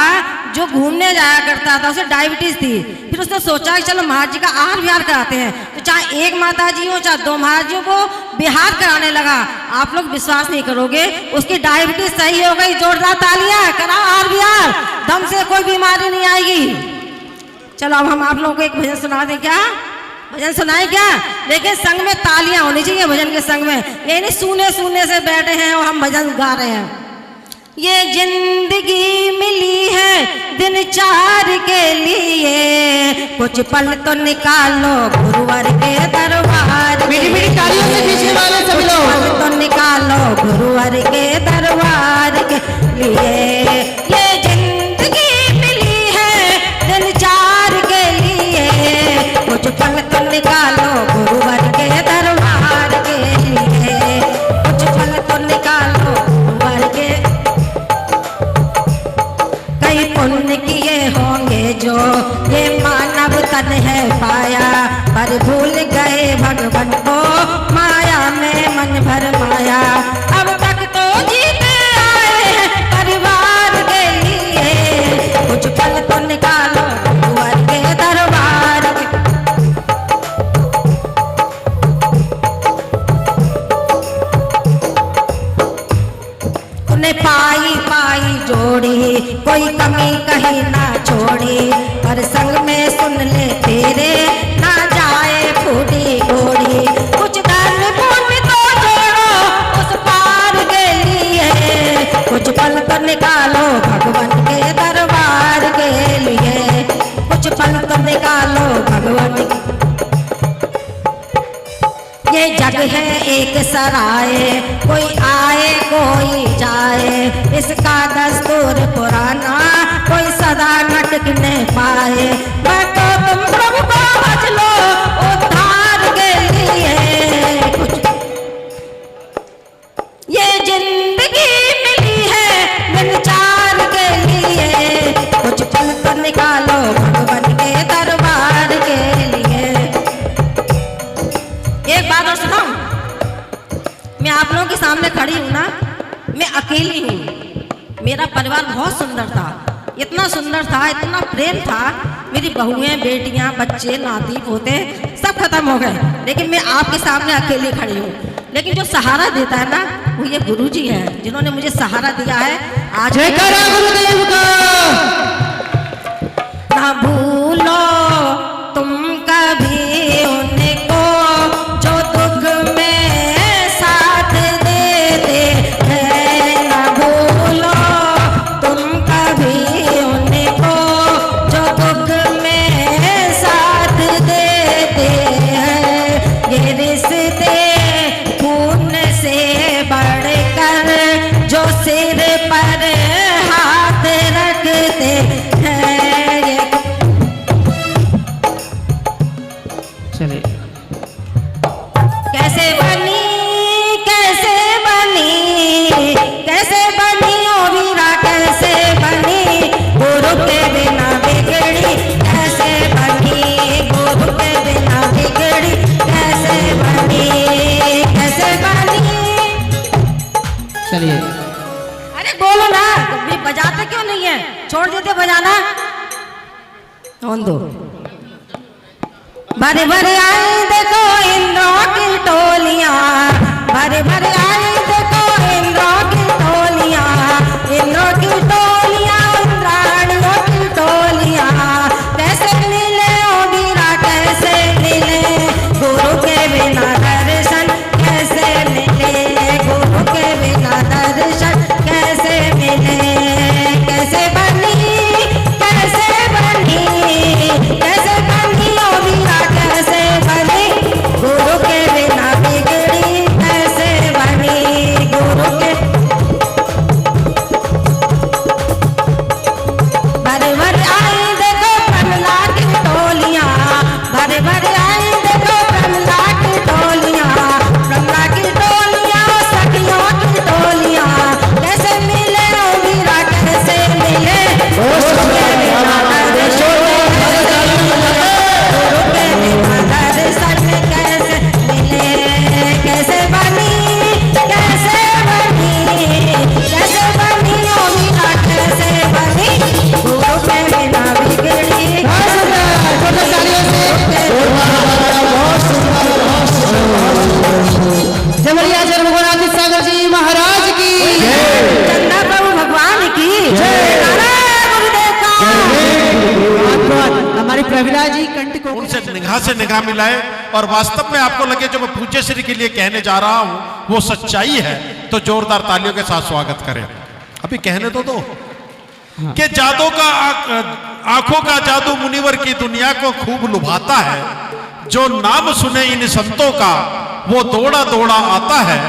जो घूमने जाया करता था, उसे डायबिटीज थी। फिर उसने सोचा कि चलो महाराज जी का आहार विहार कराते हैं, तो चाहे 1 माता जी हो चाहे 2 महाराज जी को विहार कराने लगा। आप लोग विश्वास नहीं करोगे, उसकी डायबिटीज सही हो गई। जोरदार तालियां, कराओ आहार विहार, दम से कोई बीमारी नहीं आएगी। चलो अब हम आप लोगों को एक भजन सुना दें क्या? भजन सुनाए क्या? लेकिन संग में तालियां होनी चाहिए भजन के संग में, ये नहीं सूने सूने से बैठे हैं और हम भजन गा रहे हैं। ये जिंदगी मिली है दिन 4 के लिए, कुछ पल तो निकालो गुरुवर के दरबार। मीठी मीठी तालियों से पीछे वाले सभी लोग। कुछ पल तो निकालो गुरुवर के दरबार के लिए। ये जिंदगी मिली है दिन 4 के लिए, कुछ पल तो निकालो गुरुवर के दरबार के लिए। कुछ पल तो निकालो गुरुवर के। कई पुण्य किए होंगे जो ये मानव तन है पाया, पर भूल गए भगवान को माया में मन भर माया। अब तक तो जीते आए हैं परिवार के लिए, कुछ पल तो निकालो गुरुवर के दरबार के। तूने पाई पाई जोड़ी, कोई कमी कहीं ना छोड़ी, पर संग में सुन ले तेरे ना जाए फूटी घोड़ी। कुछ धन पुण्य तो जोड़ो उस पार के लिए, कुछ पल तो निकालो भगवान के दरबार के लिए। कुछ पल तो निकालो भगवान के। ये जग है एक सराय, कोई आए कोई जाए, इसका दस्तूर पुराना कोई सदा नटकने पाए। मैं तो तुम प्रभु को भज लो उद्धार के लिए। कुछ ये जिंदगी मिली है विचार के लिए, कुछ पल कर निकालो भगवान के दरबार के लिए। एक बात और सुनाऊं, मैं आप लोगों के सामने खड़ी हूं ना, मैं अकेली हूं। मेरा परिवार बहुत सुंदर था, इतना सुंदर था, इतना प्रेम था। मेरी बहुएं, बेटियां, बच्चे, नाती पोते सब खत्म हो गए, लेकिन मैं आपके सामने अकेली खड़ी हूँ। लेकिन जो सहारा देता है ना, वो ये गुरुजी है, जिन्होंने मुझे सहारा दिया है। आज जयकारा गुरुदेव का। ना भूलो तुम कभी उनको जो दुख में साथ देते हैं। ना भूलो तुम कभी उनको जो दुख में साथ देते हैं। ये रिश्ते खून से बढ़कर जो सिर पर हाथ रखते हैं। ये चलिए कैसे बनी, कैसे बनी, कैसे बनी ओ वीरा, कैसे बनी गुरु के बिना बिगड़ी। कैसे बनी गुरु के बिना बिगड़ी, कैसे बनी, कैसे बनी। चलिए अरे बोलो ना, भी बजाते क्यों नहीं है? छोड़ देते बजाना। कौन दो भरे भरे आई देखो इंद्रों की टोलियां, भरे भरे आई देखो इंद्रों की टोलियां, इंद्रों की टोलियां, इंद्राणियों की टोलियां। कैसे मिले ओ वीरा, कैसे मिले गुरु के बिना दर्शन, कैसे मिले गुरु के बिना दर्शन, कैसे मिले। कैसे बनी, कैसे बनी, कैसे बनी ओ वीरा, कैसे बनी गुरु के बिना बिगड़ी। कैसे बनी गुरु के भरे भरे आई देखो प्रमला की टोलियां, भरे भरे आई देखो प्रमला की टोलियां, प्रमला की टोलियां, सखियों की टोलियां। कैसे मिले ओ वीरा, कैसे मिले गुरु के बिना दर्शन, गुरु के बिना दर्शन कैसे मिले। कैसे बनी, कैसे बनी, कैसे बनी ओ वीरा, कैसे बनी गुरु के बिना बिगड़ी। जबरिया जय रघुनाथ सागर जी महाराज की। चंदा प्रभु भगवान की जयकारा गुरुदेव का। हमारे प्रवीणा जी कंठ को उनसे निगाह मिलाए और वास्तव में आपको लगे जो मैं पूज्य श्री के लिए कहने जा रहा हूं वो सच्चाई है, तो जोरदार तालियों के साथ स्वागत करें। अभी कहने तो दो कि जादू का आंखों का जादू मुनिवर की दुनिया को खूब लुभाता है। जो नाम सुने इन संतों का वो दौड़ा दौड़ा आता है,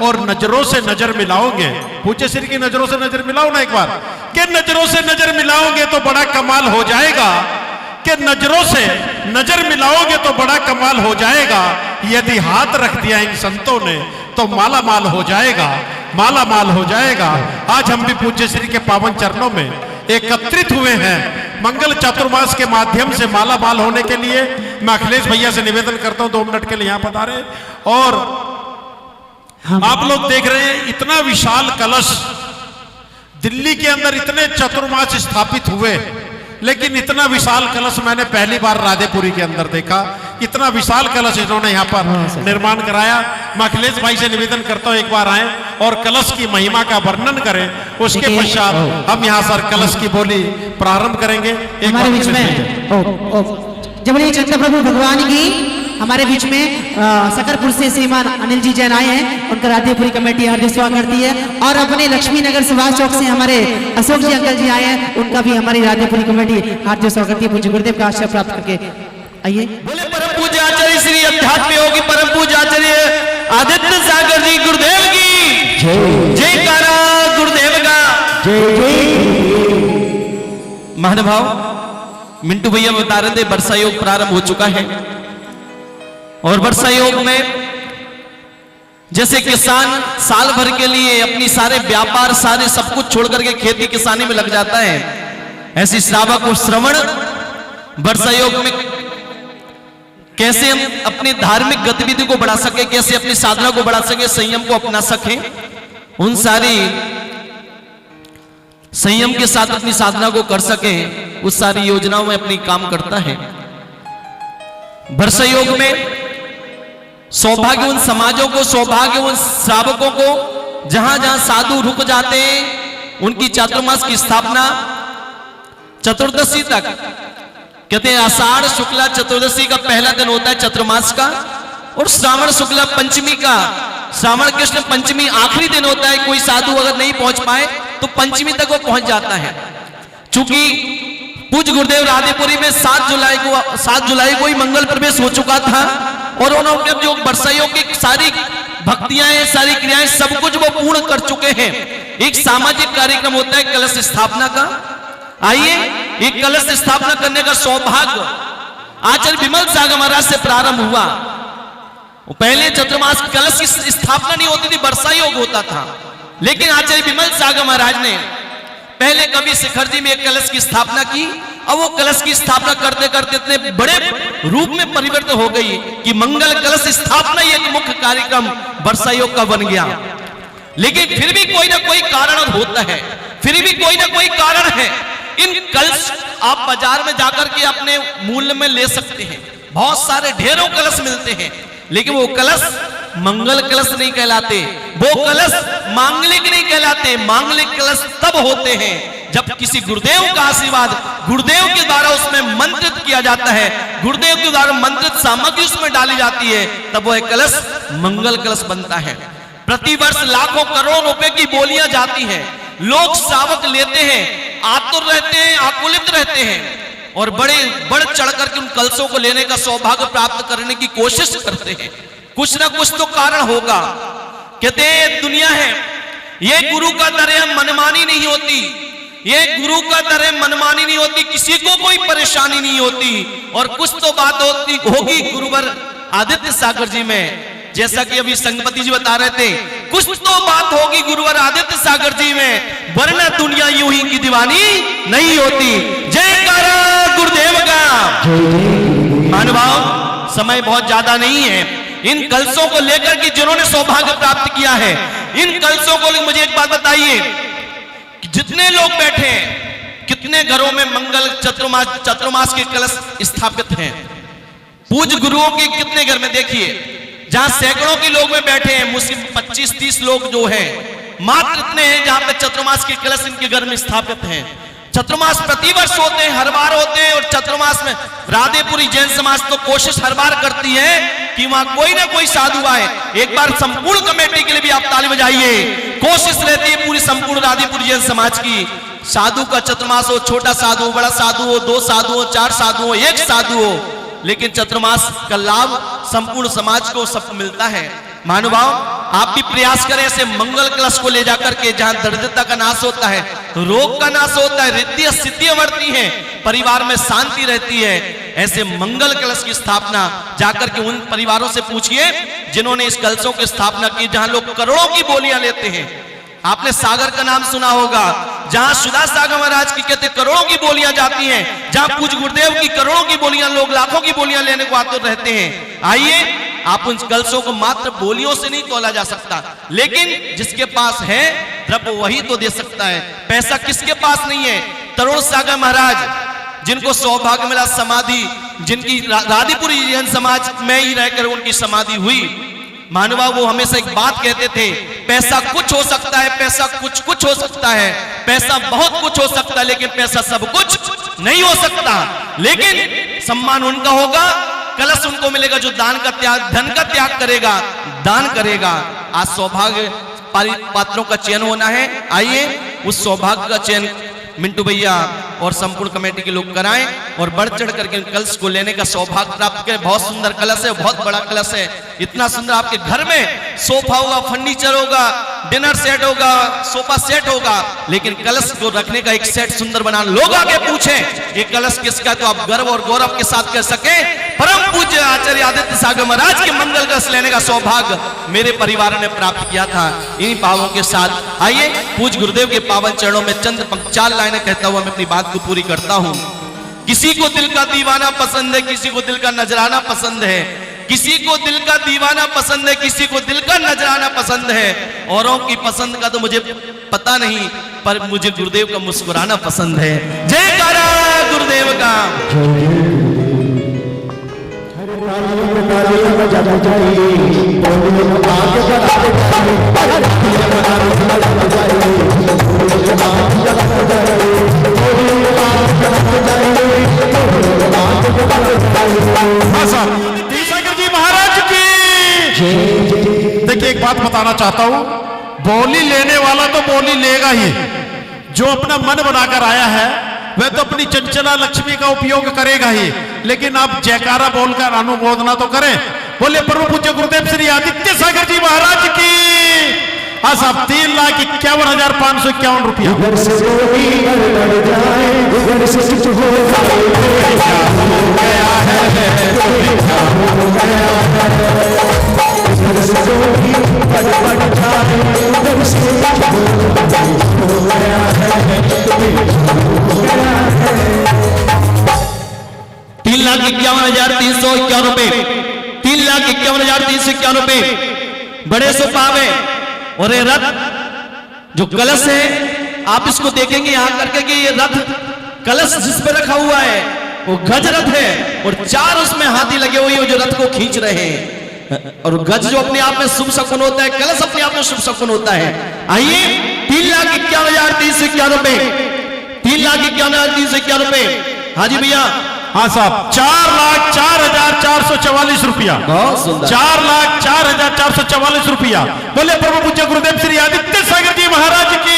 और नजरों से नजर मिलाओगे। पूज्य श्री की नजरों से नजर मिलाओ ना एक बार, कि नजरों से नजर मिलाओगे तो बड़ा कमाल हो जाएगा, कि नजरों से नजर मिलाओगे तो बड़ा कमाल हो जाएगा। यदि हाथ रख दिया इन संतों ने तो माला माल हो जाएगा, माला माल हो जाएगा। आज हम भी पूज्य श्री के पावन चरणों में एकत्रित हुए हैं मंगल चातुर्मास के माध्यम से माला माल होने के लिए। मैं अखिलेश भैया से निवेदन करता हूं 2 मिनट के लिए यहाँ पधारे। और आप लोग देख रहे हैं इतना विशाल कलश, दिल्ली के अंदर इतने चातुर्मास स्थापित हुए, लेकिन इतना विशाल कलश मैंने पहली बार राधेपुरी के अंदर देखा। इतना विशाल कलश इन्होंने यहाँ पर निर्माण कराया। मैं अखिलेश भाई से निवेदन करता हूँ एक बार आए और कलश की महिमा का वर्णन करें, उसके पश्चात हम यहाँ सर कलश की बोली प्रारंभ करेंगे। हमारे बीच में जबरी चंद्र प्रभु भगवान की हमारे बीच में सकरपुर से श्रीमान अनिल जी जैन आए हैं, उनका राधेपुरी कमेटी हार्दिक स्वागत करती है। और अपने लक्ष्मी नगर सुभाष चौक से हमारे अशोक जी अंकल जी आए हैं, उनका भी हमारी राधेपुरी कमेटी हार्दिक स्वागत करती है। पूज्य गुरुदेव का आशीर्वाद प्राप्त करके आइए। बोले परम पूज्य आचार्य श्री अध्यात्म योगी परम पूज्य आचार्य आदित्य सागर जी गुरुदेव की जयकारा गुरुदेव का। महानुभाव मिंटू भैया बता रहे थे वर्षा योग प्रारंभ हो चुका है और वर्षा योग में जैसे किसान साल भर के लिए अपनी सारे व्यापार सारे सब कुछ छोड़ करके खेती किसानी में लग जाता है, ऐसी श्रावक और श्रवण वर्षा योग में कैसे हम अपनी धार्मिक गतिविधि को बढ़ा सके, कैसे अपनी साधना को बढ़ा सके, संयम को अपना सके, उन सारी संयम के साथ अपनी साधना को कर सके, उस सारी योजनाओं में अपनी काम करता है। वर्षा योग में सौभाग्यवान समाजों को, सौभाग्यवान श्रावकों को जहां जहां साधु रुक जाते हैं उनकी चातुर्मास की स्थापना चतुर्दशी तक, कहते हैं आषाढ़ शुक्ला चतुर्दशी का पहला दिन होता है चतुर्मास का, और श्रावण शुक्ला पंचमी का, श्रावण कृष्ण पंचमी आखिरी दिन होता है। कोई साधु अगर नहीं पहुंच पाए तो पंचमी तक वो पहुंच जाता है। चूंकि पूज्य गुरुदेव राधेपुरी में 7 जुलाई को ही मंगल प्रवेश हो चुका था और उन्होंने जो वर्षा योग की सारी भक्तियां हैं, सारी क्रियाएं, सब कुछ वो पूर्ण कर चुके हैं। एक सामाजिक कार्यक्रम होता है कलश स्थापना का। आइए, एक कलश स्थापना करने का सौभाग्य आचार्य विमल सागर महाराज से प्रारंभ हुआ। पहले चतुर्मास कलश की स्थापना नहीं होती थी, वर्षा योग होता था, लेकिन आचार्य विमल सागर महाराज ने पहले कवि शिखर जी में एक कलश की स्थापना की और वो कलश की स्थापना करते करते इतने बड़े रूप में परिवर्तन हो गई कि मंगल कलश स्थापना ही एक मुख्य कार्यक्रम वर्षा योग का बन गया। लेकिन फिर भी कोई ना कोई कारण होता है, फिर भी कोई ना कोई कारण है। इन कलश आप बाजार में जाकर के अपने मूल्य में ले सकते हैं, बहुत सारे ढेरों कलश मिलते हैं, लेकिन वो कलश मंगल कलश नहीं कहलाते, वो कलश मांगलिक नहीं कहलाते। मांगलिक कलश तब होते हैं जब किसी गुरुदेव का आशीर्वाद, गुरुदेव के द्वारा उसमें मंत्रित किया जाता है, गुरुदेव के द्वारा मंत्रित सामग्री उसमें डाली जाती है, तब वो एक कलश मंगल कलश बनता है। प्रतिवर्ष लाखों करोड़ों रुपए की बोलियां जाती हैं, लोग श्रावक लेते हैं, आतुर रहते हैं, आकुलित रहते हैं और बढ़ चढ़ करके उन कलशों को लेने का सौभाग्य प्राप्त करने की कोशिश करते हैं। कुछ ना कुछ तो कारण होगा। कहते हैं दुनिया है, ये गुरु का तरह मनमानी नहीं होती, ये गुरु का तरह मनमानी नहीं होती, किसी को कोई परेशानी नहीं होती। और कुछ तो बात होगी गुरुवर आदित्य सागर जी में, जैसा कि अभी संगपति जी बता रहे थे, कुछ तो बात होगी गुरुवर आदित्य सागर जी में, वरना दुनिया यूं ही की दीवानी नहीं होती। जयकारा गुरुदेव का। महानुभाव, समय बहुत ज्यादा नहीं है। इन कलशों को लेकर के जिन्होंने सौभाग्य प्राप्त किया है, इन कलशों को मुझे एक बात बताइए, जितने लोग बैठे हैं, कितने घरों में मंगल चतुर्मास के कलश स्थापित हैं? पूज्य गुरुओं के कितने घर में देखिए, जहां सैकड़ों के लोग में बैठे हैं, मुस्लिम 25-30 लोग जो हैं, मात्र इतने हैं जहां पे चतुर्मास के कलश इनके घर में स्थापित हैं। चतुर्मास प्रतिवर्ष होते हैं, हर बार होते हैं, और चतुर्मास में राधेपुरी जैन समाज तो कोशिश हर बार करती है कि वहां कोई ना कोई साधु आए। एक बार संपूर्ण कमेटी के लिए भी आप ताली बजाइए। कोशिश रहती है पूरी संपूर्ण राधेपुरी जैन समाज की, साधु का चतुर्मास हो, छोटा साधु हो, बड़ा साधु हो, 2 साधु हो, 4 साधु हो, 1 साधु हो, लेकिन चतुर्मास का लाभ संपूर्ण समाज को सब मिलता है। महानुभाव, आप भी प्रयास करें ऐसे मंगल कलश को ले जाकर के, जहां दरिद्रता का नाश होता है, रोग का नाश होता है, रिद्धि सिद्धियां बढ़ती हैं, परिवार में शांति रहती है, ऐसे मंगल कलश की स्थापना जाकर के उन परिवारों से पूछिए जिन्होंने इस कलशों की स्थापना की, जहां लोग करोड़ों की बोलियां लेते हैं। आपने सागर का नाम सुना होगा, जहां सुधा सागर महाराज की कहते करोड़ों की बोलियां जाती हैं, जहां पूज्य गुरुदेव की करोड़ों की बोलियां, लोग लाखों की बोलियां लेने को आतुर रहते हैं। आइए, आप उन कलशों को मात्र बोलियों से नहीं तोला जा सकता, लेकिन जिसके पास है द्रव्य वही तो दे सकता है। पैसा किसके पास नहीं है? तरुण सागर महाराज, जिनको सौभाग्य मिला समाधि, जिनकी राधेपुरी जैन समाज में ही रहकर उनकी समाधि हुई। महानुभाव, वो हमेशा एक बात कहते थे, पैसा कुछ हो सकता है, पैसा कुछ हो सकता है, पैसा बहुत कुछ हो सकता है, लेकिन पैसा सब कुछ नहीं हो सकता। लेकिन सम्मान उनका होगा, कलश उनको मिलेगा जो दान का त्याग, धन का त्याग करेगा, दान करेगा। आज सौभाग्य पात्रों का चयन होना है। आइए, उस सौभाग्य का चयन मिंटू भैया और संपूर्ण कमेटी के लोग कराएं और बढ़ चढ़ करके कलश को लेने का सौभाग्य प्राप्त करें। बहुत सुंदर कलश है, बहुत बड़ा कलश है, इतना सुंदर। आपके घर में सोफा होगा, फर्नीचर होगा, डिनर सेट होगा, सोफा सेट होगा, लेकिन कलश को रखने का एक सेट सुंदर बना। लोग आगे पूछें ये कलश किसका, तो आप गर्व और गौरव के साथ कह सके परम पूज्य आचार्य आदित्य सागर महाराज के मंगल कलश लेने का सौभाग्य मेरे परिवार ने प्राप्त किया था। इन्हीं भावों के साथ आइए पूज्य गुरुदेव के पावन चरणों में चंद 4 लाइनें कहता हुआ मैं अपनी बात को पूरी करता हूं। किसी को दिल का दीवाना पसंद है, किसी को दिल का नजराना पसंद है, किसी को दिल का दीवाना पसंद है, किसी को दिल का नजराना पसंद है। औरों की पसंद का तो मुझे पता नहीं, पर मुझे गुरुदेव का मुस्कुराना पसंद है। जयकारा गुरुदेव का। जी महाराज की देखिए, एक बात बताना चाहता हूं, बोली लेने वाला तो बोली लेगा ही। जो अपना मन बनाकर आया है वह तो अपनी चंचला लक्ष्मी का उपयोग करेगा ही, लेकिन आप जयकारा बोलकर अनुमोदना तो करें। बोले परम पूज्य गुरुदेव श्री आदित्य सागर जी महाराज की। हाँ साहब, 3,51,551 रुपया। ₹3,51,351, 3,51,351 रुपए बड़े सो पावे। और ये रथ जो कलश है, आप इसको देखेंगे यहां करके कि ये रथ कलश जिस पे रखा हुआ है वो गज रथ है, और 4 उसमें हाथी लगे हुए हैं जो रथ को खींच रहे हैं। और गज जो अपने आप में शुभ शकुन होता है, कलश अपने आप में शुभ शकुन होता है। आइए 3,51,351 रुपए, 3,51,351 रुपए। हाजी भैया। हाँ साहब, 4,04,444 रुपया। 4,04,444 रुपया। बोले प्रभु पूज्य गुरुदेव श्री आदित्य सागर जी महाराज की।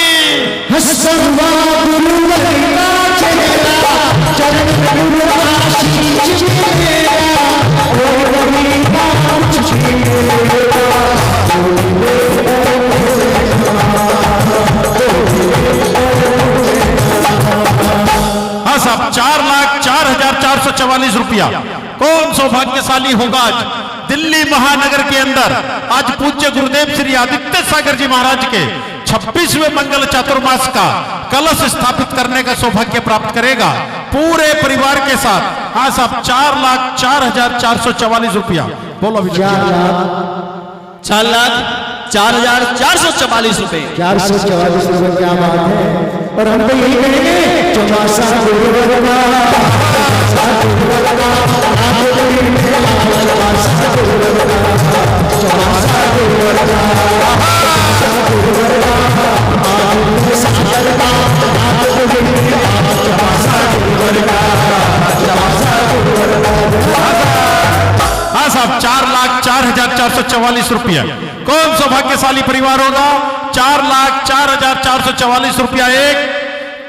हाँ साहब, 4,04,444 रुपया। कौन सौभाग्यशाली होगा आज दिल्ली महानगर के अंदर आज पूज्य गुरुदेव श्री आदित्य सागर जी महाराज के 26वें मंगल चातुर्मास का कलश स्थापित करने का सौभाग्य प्राप्त करेगा पूरे परिवार के साथ। हाँ साहब, 4,04,444 रुपया। बोलो 4,04,444 रुपए। 444 रुपए, क्या बात है। और हम तो यही कहेंगे, चौमासा हाँ साहब, 4,04,444 रुपया। कौन सौभाग्यशाली परिवार होगा? 4,04,444 रुपया एक,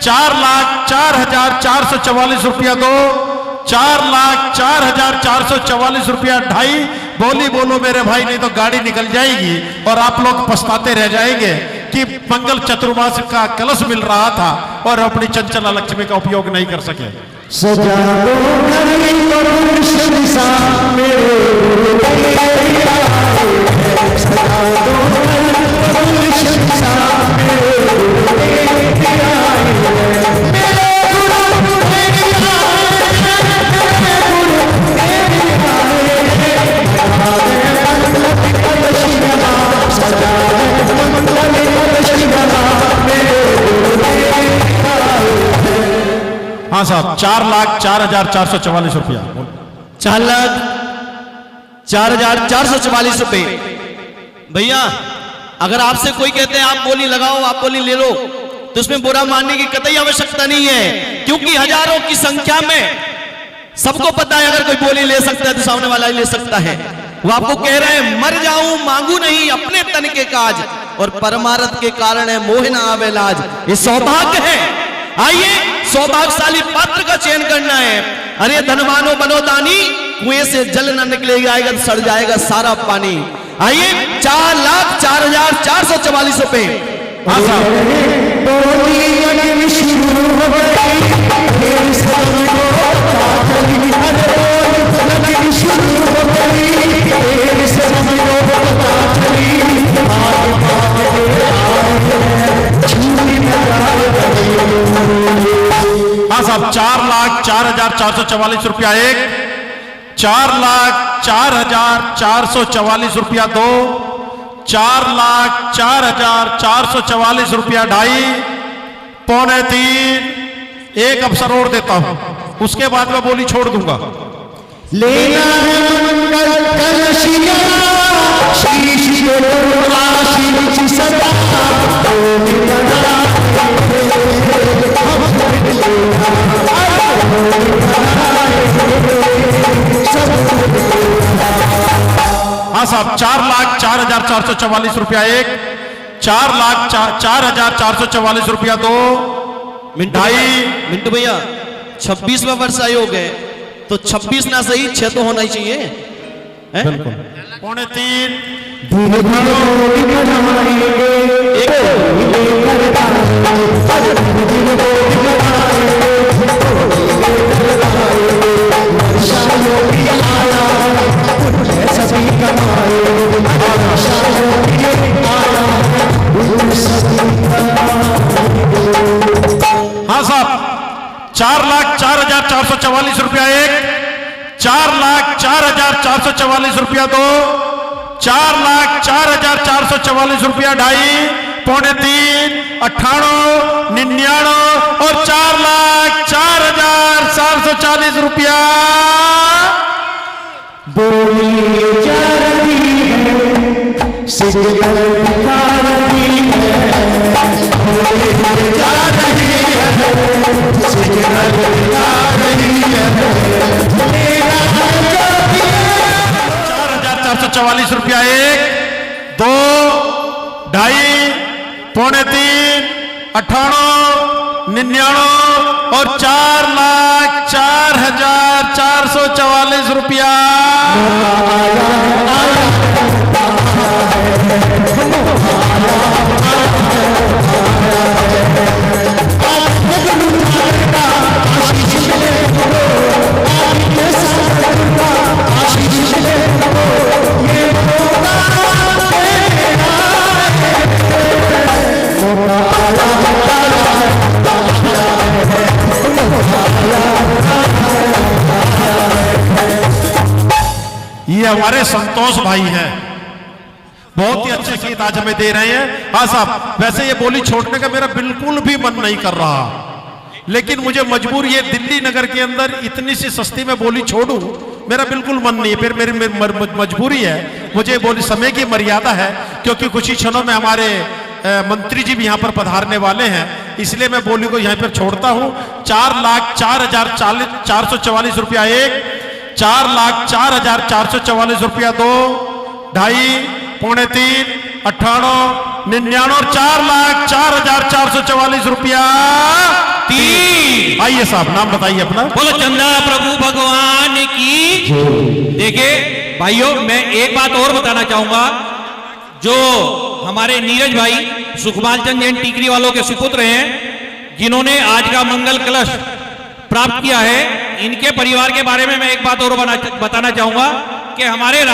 4,04,444 रुपया दो, 4,04,444 रुपया ढाई। बोली बोलो मेरे भाई, नहीं तो गाड़ी निकल जाएगी और आप लोग पछताते रह जाएंगे कि मंगल चतुर्मास का कलश मिल रहा था और अपनी चंचला लक्ष्मी का उपयोग नहीं कर सके। सजा दो हाँ साहब, 4,04,444 रुपया। 4,04,444 रुपए। भैया, अगर आपसे कोई कहते हैं आप बोली लगाओ, आप बोली ले लो, तो उसमें बुरा मानने की कतई आवश्यकता नहीं है, क्योंकि हजारों की संख्या में सबको पता है अगर कोई बोली ले सकता है तो सामने वाला ही ले सकता है। वो आपको कह रहे हैं मर जाऊं मांगू नहीं अपने तन के काज, और परमार्थ के कारण है मोह न आवे लाज। ये सौभाग्य है आइए सौभाग्यशाली पात्र का चयन करना है। अरे धनवानो बनो दानी, कुएं से जल न निकलेगा, आएगा सड़ जाएगा सारा पानी। आइए 4,04,444 रुपए। हाँ साहब 4,04,444 रुपया एक, 4,04,444 रुपया दो, 4,04,444 रुपया ढाई, पौने तीन। एक अवसर और देता हूं, उसके बाद मैं बोली छोड़ दूंगा। लेना है मंगल कलशिया, शीश आशीष सदा हाँ साहब 4,04,444 रुपया एक, 4,04,444 रुपया दो, ढाई। मिंटू भैया 26वां वर्ष आयोग है तो 26 ना सही 6 तो होना ही चाहिए। पौने तीन। हाँ साहब 4,04,444 रुपया एक, 4,04,444 रुपया दो, 4,04,444 रुपया ढाई, पौने तीन, 98, 99 और 4,04,440 रुपया। ₹4,04,444 रुपया एक, दो, ढाई, पौने तीन, 98, 99 और 4,04,444 रुपया। ये हमारे संतोष भाई हैं, बहुत ही अच्छे गीत आज हमें दे रहे हैं। हाँ साहब, वैसे ये बोली छोड़ने का मेरा बिल्कुल भी मन नहीं कर रहा, लेकिन मुझे मजबूर, ये दिल्ली नगर के अंदर इतनी सी सस्ती में बोली छोड़ूं, मेरा बिल्कुल मन नहीं है। फिर मेरी मजबूरी है, मुझे बोली समय की मर्यादा है, क्योंकि कुछ ही क्षणों में हमारे मंत्री जी भी यहाँ पर पधारने वाले हैं, इसलिए मैं बोली को यहाँ पर छोड़ता हूँ। 4,04,444 रुपया एक, 4,04,444 रुपया दो, ढाई, पौने तीन, 98, 99 और 4,04,444 रुपया तीन। आइए साहब, नाम बताइए अपना। बोलो चंदा प्रभु भगवान की। देखिए भाइयों, मैं एक बात और बताना चाहूंगा, जो हमारे नीरज भाई सुखपाल चंद जैन टीकरी वालों के सुपुत्र हैं, जिन्होंने आज का मंगल कलश प्राप्त किया है, इनके परिवार के बारे में मैं एक बात और बताना चाहूंगा कि हमारे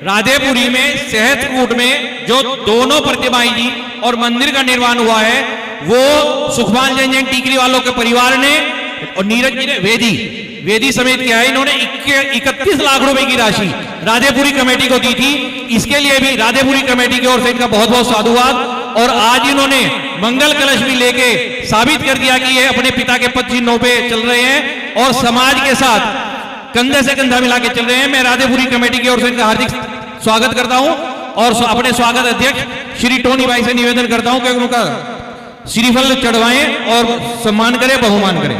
राधेपुरी में सेहतकूट में जो दोनों प्रतिमाएं जी और मंदिर का निर्माण हुआ है, वो सुखपाल जैन टीकरी वालों के परिवार ने और नीरज जी ने वेदी समेत किया है। इन्होंने 31 लाख रुपए की राशि राधेपुरी कमेटी को दी थी। इसके लिए भी राधेपुरी कमेटी की ओर से इनका बहुत बहुत साधुवाद। और आज इन्होंने मंगल कलश भी लेके साबित कर दिया कि ये अपने पिता के पद चिन्हों पे चल रहे हैं और समाज के साथ कंधे से कंधा मिला के चल रहे हैं। मैं राधेपुरी कमेटी की ओर से इनका हार्दिक स्वागत करता हूं और अपने स्वागत अध्यक्ष श्री टोनी भाई से निवेदन करता हूं कि उनका श्रीफल चढ़वाएं और सम्मान करें, बहुमान करें।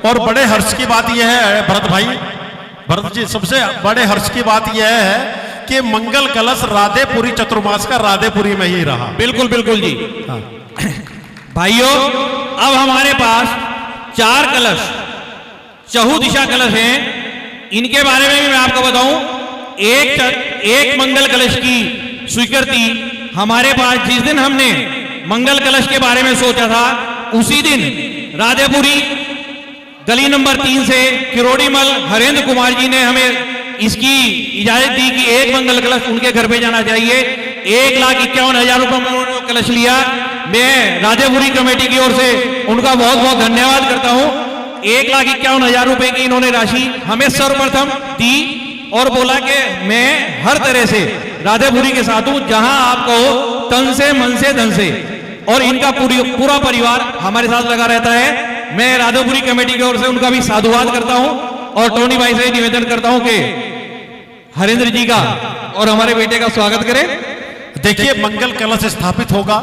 और बड़े हर्ष की बात यह है भरत जी, सबसे बड़े हर्ष की बात यह है कि मंगल कलश राधेपुरी चतुर्मास का राधेपुरी में ही रहा। बिल्कुल बिल्कुल जी। हाँ। भाइयों अब हमारे पास 4 कलश चहु दिशा कलश हैं। इनके बारे में भी मैं आपको बताऊं, एक मंगल कलश की स्वीकृति हमारे पास जिस दिन हमने मंगल कलश के बारे में सोचा था, उसी दिन राधेपुरी गली नंबर 3 से किरोड़ीमल हरेंद्र कुमार जी ने हमें इसकी इजाजत दी कि एक मंगल कलश उनके घर पे जाना चाहिए। 1,51,000 रुपए में उन्होंने कलश लिया। मैं राधेपुरी कमेटी की ओर से उनका बहुत बहुत धन्यवाद करता हूं। 1,51,000 रुपए की इन्होंने राशि हमें सर्वप्रथम दी और बोला कि मैं हर तरह से राधेपुरी के साथ हूं, जहां आप कहो तन से मन से धन से, और इनका पूरा परिवार हमारे साथ लगा रहता है। मैं राधेपुरी कमेटी की ओर से उनका भी साधुवाद करता हूं और टोनी भाई से निवेदन करता हूं कि हरेंद्र जी का और हमारे बेटे का स्वागत करें। देखिए, मंगल कलश स्थापित होगा,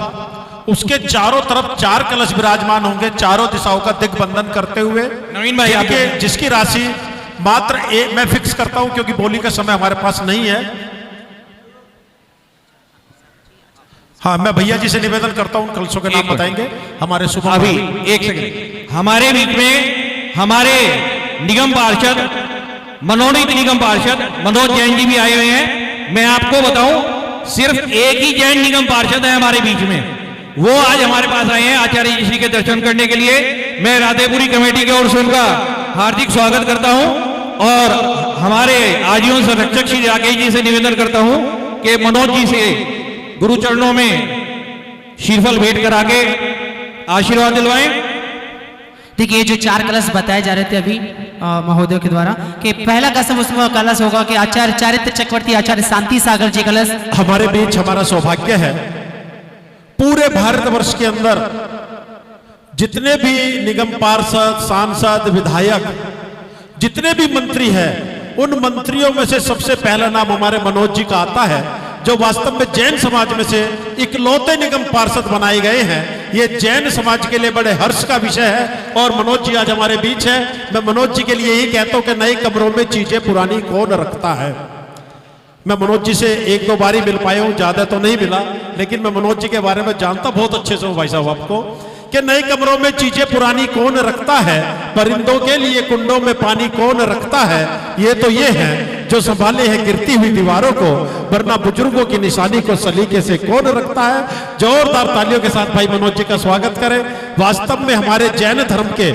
उसके चारों तरफ 4 कलश विराजमान होंगे, चारों दिशाओं का दिग्बंधन करते हुए। नवीन भाई जिसकी राशि मात्र मैं फिक्स करता हूं क्योंकि बोली का समय हमारे पास नहीं है। हाँ, मैं भैया जी से निवेदन करता हूं, कलशों के नाम बताएंगे हमारे शुभ। अभी एक सेकंड, हमारे बीच में हमारे निगम पार्षद, मनोनीत निगम पार्षद मनोज जैन जी भी आए हुए हैं। मैं आपको बताऊं, सिर्फ एक ही जैन निगम पार्षद है हमारे बीच में, वो आज हमारे पास आए हैं आचार्य जी श्री के दर्शन करने के लिए। मैं राधेपुरी कमेटी की ओर से उनका हार्दिक स्वागत करता हूं और हमारे आजीवन संरक्षक श्री राकेश जी से निवेदन करता हूं कि मनोज जी से गुरु चरणों में शीरफल भेंट करा के आशीर्वाद दिलवाएं। देखिए, जो 4 कलश बताए जा रहे थे अभी महोदय के द्वारा, कि पहला कलश होगा कि आचार्य चारित्र चक्रवर्ती आचार्य शांति सागर जी कलश हमारे बीच। हमारा सौभाग्य है पूरे भारतवर्ष के अंदर जितने भी निगम पार्षद, सांसद, विधायक, जितने भी मंत्री हैं, उन मंत्रियों में से सबसे पहला नाम हमारे मनोज जी का आता है, जो वास्तव में जैन समाज में से इकलौते निगम पार्षद बनाए गए हैं। ये जैन समाज के लिए बड़े हर्ष का विषय है और मनोज जी आज हमारे बीच है। मैं मनोज जी के लिए यही कहता हूं कि नए कमरों में चीजें पुरानी कौन रखता है। मैं मनोज जी से 1-2 बार ही मिल पाया हूं, ज्यादा तो नहीं मिला, लेकिन मैं मनोज जी के बारे में जानता बहुत अच्छे से हूं भाई साहब आपको, कि नए कमरों में चीजें पुरानी कौन रखता है, परिंदों के लिए कुंडों में पानी कौन रखता है। ये तो ये है जो संभाले हैं गिरती हुई दीवारों को, वरना बुजुर्गों की निशानी को सलीके से कौन रखता है। जोरदार तालियों के साथ भाई मनोज जी का स्वागत करें। वास्तव में हमारे जैन धर्म के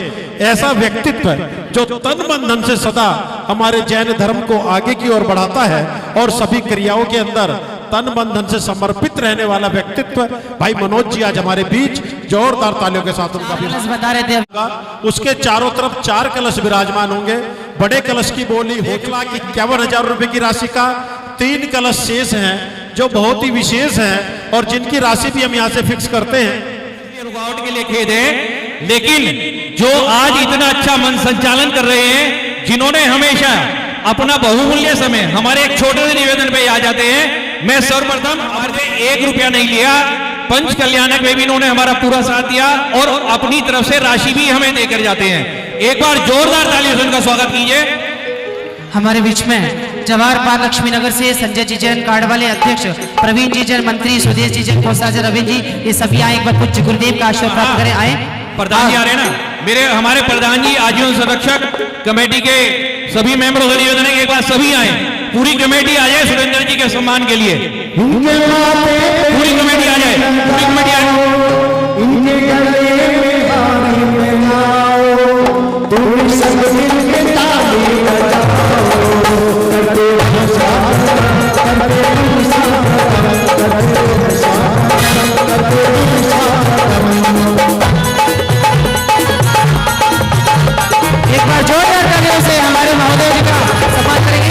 ऐसा व्यक्तित्व जो तन मन धन से सदा हमारे जैन धर्म को आगे की ओर बढ़ाता है और सभी क्रियाओं के अंदर तन मन धन से समर्पित रहने वाला व्यक्तित्व भाई मनोज जी आज हमारे बीच। जोरदार तालियों के साथ उनका भी बता रहे थे। उसके चारों तरफ 4 कलश विराजमान होंगे। बड़े कलश की बोली 1,51,000 रुपए की राशि का 3 कलश शेष हैं, जो बहुत ही विशेष हैं और जिनकी राशि भी हम यहाँ से फिक्स करते हैं। रुकावट के लिए खेद है, लेकिन जो आज इतना अच्छा मन संचालन कर रहे हैं, जिन्होंने हमेशा अपना बहुमूल्य समय हमारे एक छोटे से निवेदन पे आ जाते हैं। मैं सर्वप्रथम हमारे 1 रुपया नहीं लिया, पंच कल्याणक में भी इन्होंने हमारा पूरा साथ दिया और अपनी तरफ से राशि भी हमें देकर जाते हैं। एक बार जोरदार तालियों से उनका स्वागत कीजिए। हमारे बीच में जवाहर पार्क लक्ष्मी नगर से संजय जी जैन कार्ड वाले अध्यक्ष, प्रवीण जी जैन मंत्री, सुदेश जी जैन कोषाध्यक्ष, रविंद्र जी, ये सभी आए। एक बार कुछ गुरुदेव का आशीर्वाद प्राप्त करें। आए प्रधान जी आ रहे हैं ना, हमारे प्रधान जी आजीवन संरक्षक कमेटी के सभी मेंबरों से निवेदन है कि एक बार सभी आए, पूरी कमेटी आ जाए सुरेंद्र जी के सम्मान के लिए। पूरी कमेटी आ जाए, पूरी कमेटी आ जाए। एक बार जोरदार तालियों से हमारे महोदय जी का सम्मान करेंगे।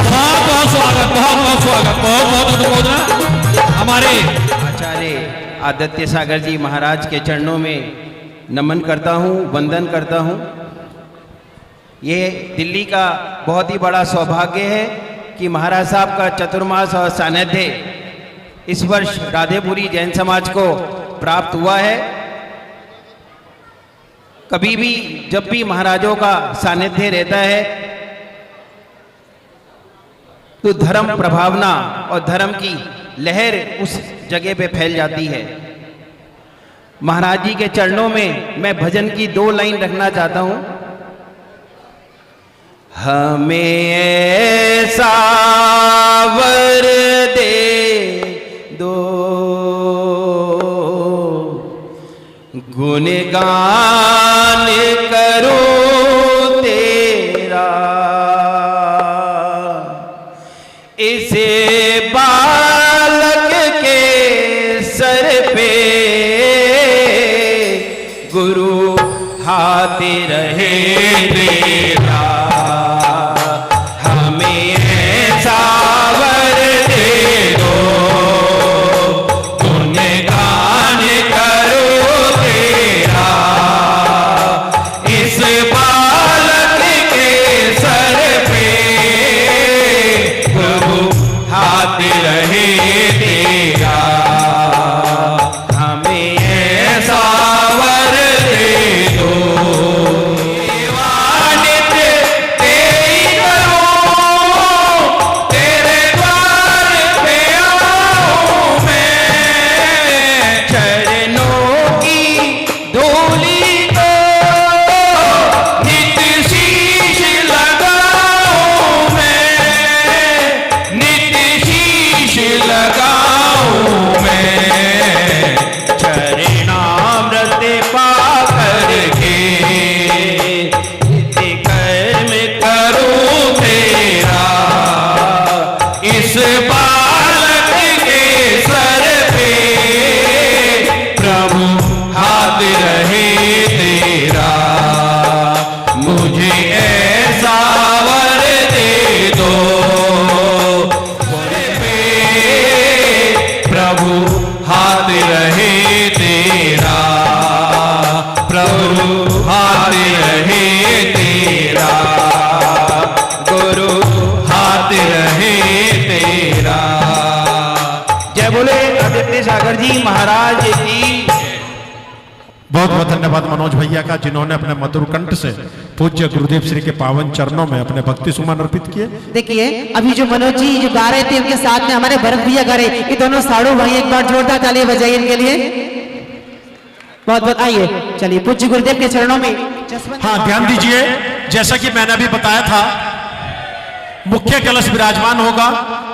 बहुत बहुत स्वागत, बहुत बहुत स्वागत, बहुत बहुत अनुमोदना। हमारे आचार्य आदित्य सागर जी महाराज के चरणों में नमन करता हूँ, वंदन करता हूँ। ये दिल्ली का बहुत ही बड़ा सौभाग्य है कि महाराज साहब का चतुर्मास और सानिध्य इस वर्ष राधेपुरी जैन समाज को प्राप्त हुआ है। कभी भी जब भी महाराजों का सानिध्य रहता है तो धर्म प्रभावना और धर्म की लहर उस जगह पे फैल जाती है। महाराज जी के चरणों में मैं भजन की 2 लाइन रखना चाहता हूं। हमें ऐसा वर दे दो गुणगान करो तेरा, इसे बालक के सर पे गुरु हाथ रहे तेरा। हमें ऐसा वर दे दो गुणगान करो तेरा, इस बालक के सर पे गुरु हाथ रहे तेरा। हमें ऐसा वर दे दो दीवानित तेरी करूं, तेरे द्वार पे आऊं मैं, चरणों की धूलि को नित शीश लगाऊं मैं, नित शीश लगाऊं मैं, चरणामृत पा करके नित्य कर्म करूं तेरा, इस बालक के सर पे प्रभु हाथ रहे तेरा। मुझे ऐसा वर दे दो सर पे प्रभु हाथ रहे तेरा, प्रभु हाथ रहे तेरा, गुरु हाथ रहे तेरा। जय बोले आदित्य सागर जी महाराज की। बहुत बहुत धन्यवाद मनोज भैया का, जिन्होंने अपने मधुर कंठ से पूज्य गुरुदेव श्री के पावन चरणों में अपने भक्ति सुमन अर्पित किए। देखिए अभी जो मनोज जी जो गा रहे थे उनके साथ में हमारे भरत भैया गा रहे, ये दोनों साड़ू भाई, एक बार जोरदार ताली बजाइए इनके लिए। बहुत बहुत आइए, चलिए पूज्य गुरुदेव के चरणों में। हाँ ध्यान दीजिए, जैसा कि मैंने अभी बताया था, मुख्य कलश विराजमान होगा,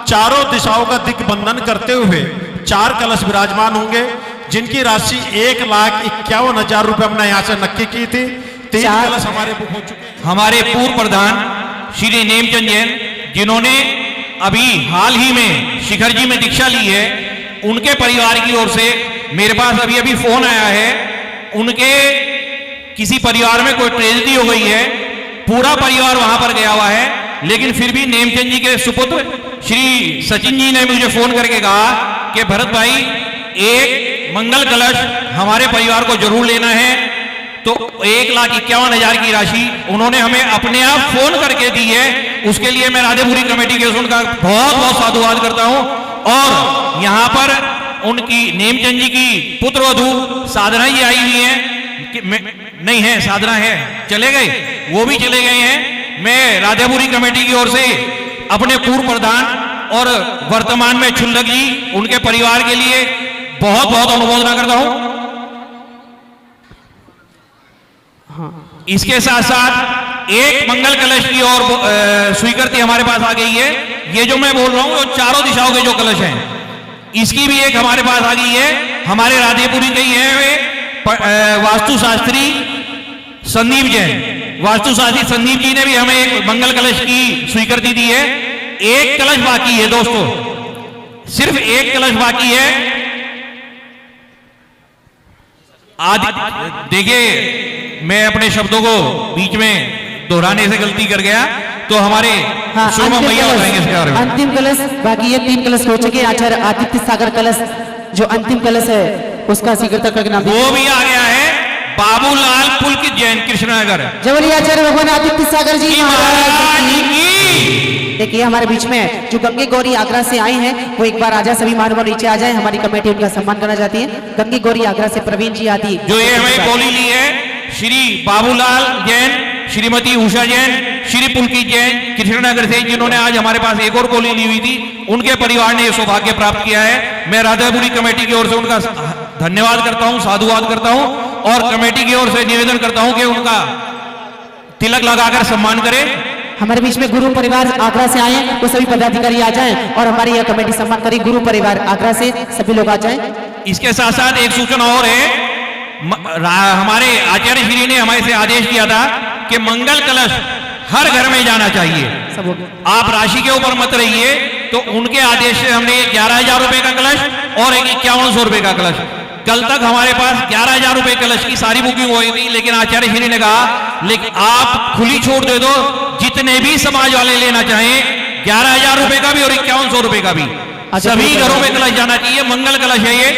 चारों दिशाओं का दिग्बंधन करते हुए 4 कलश विराजमान होंगे, जिनकी राशि 1,51,000 रुपए हमने यहाँ से नक्की की थी। 3 कलश हमारे बुक हो चुके हैं। हमारे पूर्व प्रधान श्री नेमचंद जैन, जिन्होंने अभी हाल ही में शिखर जी में दीक्षा ली है, उनके परिवार की ओर से मेरे पास अभी अभी फोन आया है। उनके किसी परिवार में कोई ट्रेजेडी हो गई है, पूरा परिवार वहां पर गया हुआ है, लेकिन फिर भी नेमचंद जी के सुपुत्र श्री सचिन जी ने मुझे फोन करके कहा कि भरत भाई एक मंगल कलश हमारे परिवार को जरूर लेना है। तो 1,51,000 की राशि उन्होंने हमें अपने आप फोन करके दी है। उसके लिए मैं राधेपुरी कमेटी के उनका बहुत बहुत साधुवाद करता हूं। और यहाँ पर उनकी नेमचंद जी की पुत्रवधू साधना जी आई हुई है, नहीं है साधना है, चले गए, वो भी चले गए हैं। मैं राधेपुरी कमेटी की ओर से अपने पूर्व प्रधान और वर्तमान में छुल्लक जी, उनके परिवार के लिए बहुत बहुत अनुमोदना करता हूं। इसके साथ साथ एक मंगल कलश की और स्वीकृति हमारे पास आ गई है। ये जो मैं बोल रहा हूं, वो चारों दिशाओं के जो कलश हैं, इसकी भी एक हमारे पास आ गई है। हमारे राधेपुरी के ही है वे वास्तुशास्त्री संदीप जैन, वास्तुशास्त्री संदीप जी ने भी हमें एक मंगल कलश की स्वीकृति दी है। एक कलश बाकी है दोस्तों, सिर्फ एक कलश बाकी है। आज देखिए मैं अपने शब्दों को बीच में दोहराने से गलती कर गया, तो हमारे शोभा भैया बताएंगे इसके बारे में। अंतिम कलश बाकी है, 3 कलश हो चुके हैं। आचार्य आदित्य सागर कलश जो अंतिम कलश है उसका स्वीकृत करके नाम वो भी आ गया है। बाबूलाल पुलकित जैन कृष्णनगर। जबली आचार्य भगवान आदित्य सागर जी महाराज की। देखिए हमारे बीच में जो गंगे गौरी आगरा से आई हैं, वो एक बार आजा, सभी महानुभाव नीचे आ जाए, हमारी कमेटी उनका सम्मान करना चाहती है। गंगे गौरी आगरा से प्रवीण जी आदि जो ये हमें बोली ली है, श्री बाबूलाल जैन, श्रीमती उषा जैन, श्री पुलकित जैन कृष्णनगर से, जिन्होंने आज हमारे पास एक और गोली ली हुई थी, उनके परिवार ने ये सौभाग्य प्राप्त किया है। मैं राधापुरी कमेटी की ओर से उनका धन्यवाद करता हूं, साधुवाद करता हूं और कमेटी की ओर से निवेदन करता हूं कि उनका तिलक लगाकर सम्मान करें। हमारे बीच में गुरु परिवार आगरा से आए हैं, वो सभी पदाधिकारी आ जाएं और हमारी यह कमेटी सम्मान करें। गुरु परिवार आगरा से सभी लोग आ जाएं। इसके साथ साथ एक सूचना और है, हमारे आचार्य श्री ने हमारे से आदेश किया था कि मंगल कलश हर घर में जाना चाहिए। आप राशि के ऊपर मत रहिए, तो उनके आदेश से हमने 11,000 रुपए का कलश और एक 5100 रुपए का कलश, कल तक हमारे पास 11,000 रुपए कलश की सारी बुकिंग हो गई थी, लेकिन आचार्य श्री ने कहा लेकिन आप खुली छूट दे दो, जितने भी समाज वाले लेना चाहें 11,000 रुपए का भी और 5100 रुपए का भी, सभी घरों में कलश जाना चाहिए। मंगल कलश है ये।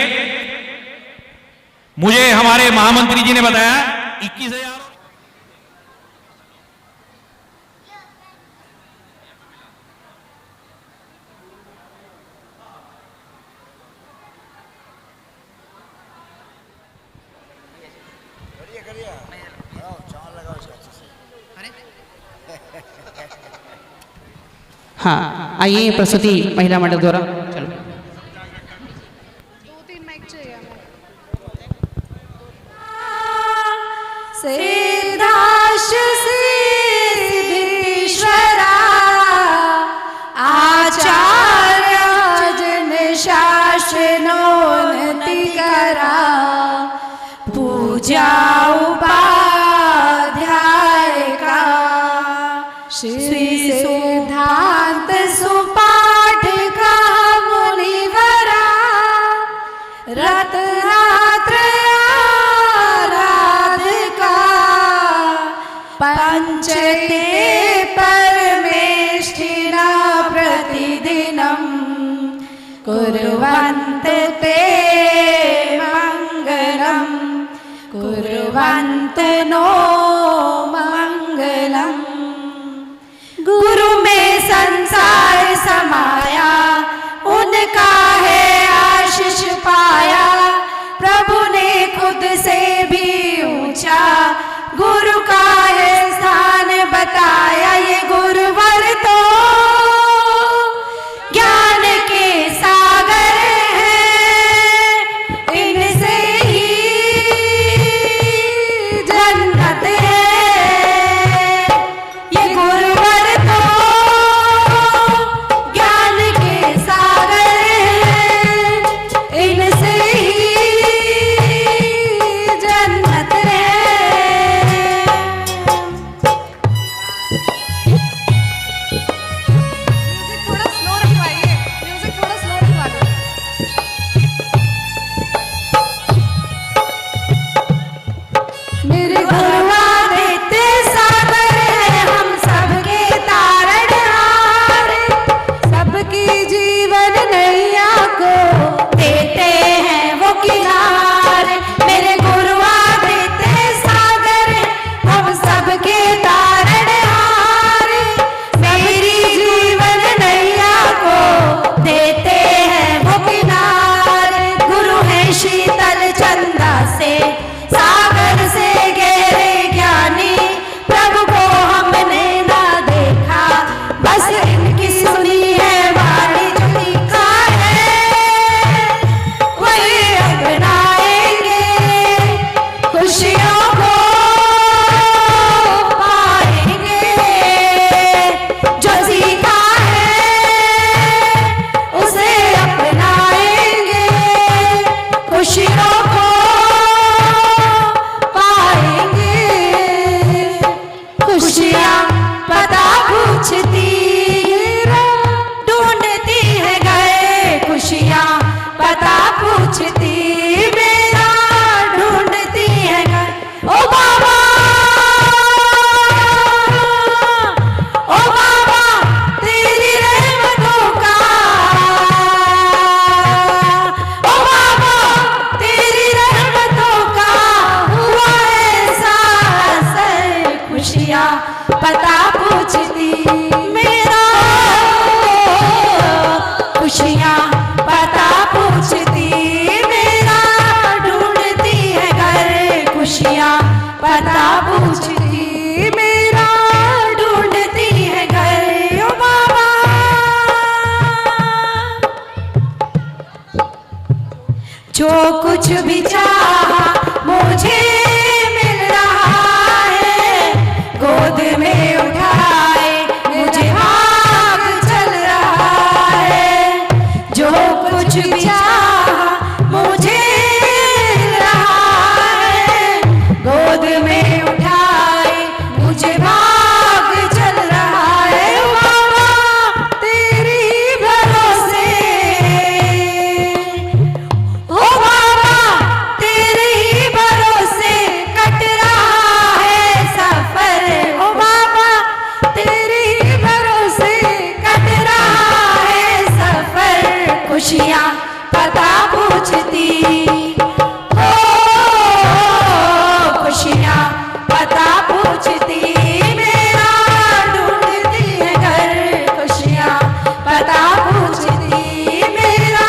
मुझे हमारे महामंत्री जी ने बताया 21,000। हाँ, आइए प्रस्तुति महिला मंडल द्वारा। चलो सिद्धाश सिद्धेश्वरा आचार्य जन शासनोन्नति करा, पूजा उपाध्याय का श्री सिद्धांत सुपाठ का मुनिवरा, रत्नात्रयाराधिका पंचते परमेष्ठिना प्रतिदिनं कुर्वन्त ते मंगलं, कुर्वन्त नो मंगलम्। गुरु में संसार समाया, उनका है आशीष पाया, प्रभु ने खुद से भी ऊंचा गुरु का है स्थान बताया। ये गुरुवर तो ज्ञान के सागर हैं, इनसे ही जन्नत है। ये गुरुवर तो ज्ञान जो कुछ भी चाहा मुझे मिल रहा है, गोद में उठाए मुझे भाग चल रहा है। जो कुछ भी चाहा मुझे मिल रहा है, गोद में उठाए मुझे भाग चल रहा है। बाबा तेरी भरोसे, ओ बाबा तेरे ही भरोसे कट रहा है सफर। ओ बाबा तेरे ही भरोसे कट रहा है सफर। खुशियाँ पता पूछती, ओ खुशियाँ पता पूछती, मेरा ढूंढती है घर। खुशियाँ पता पूछती, मेरा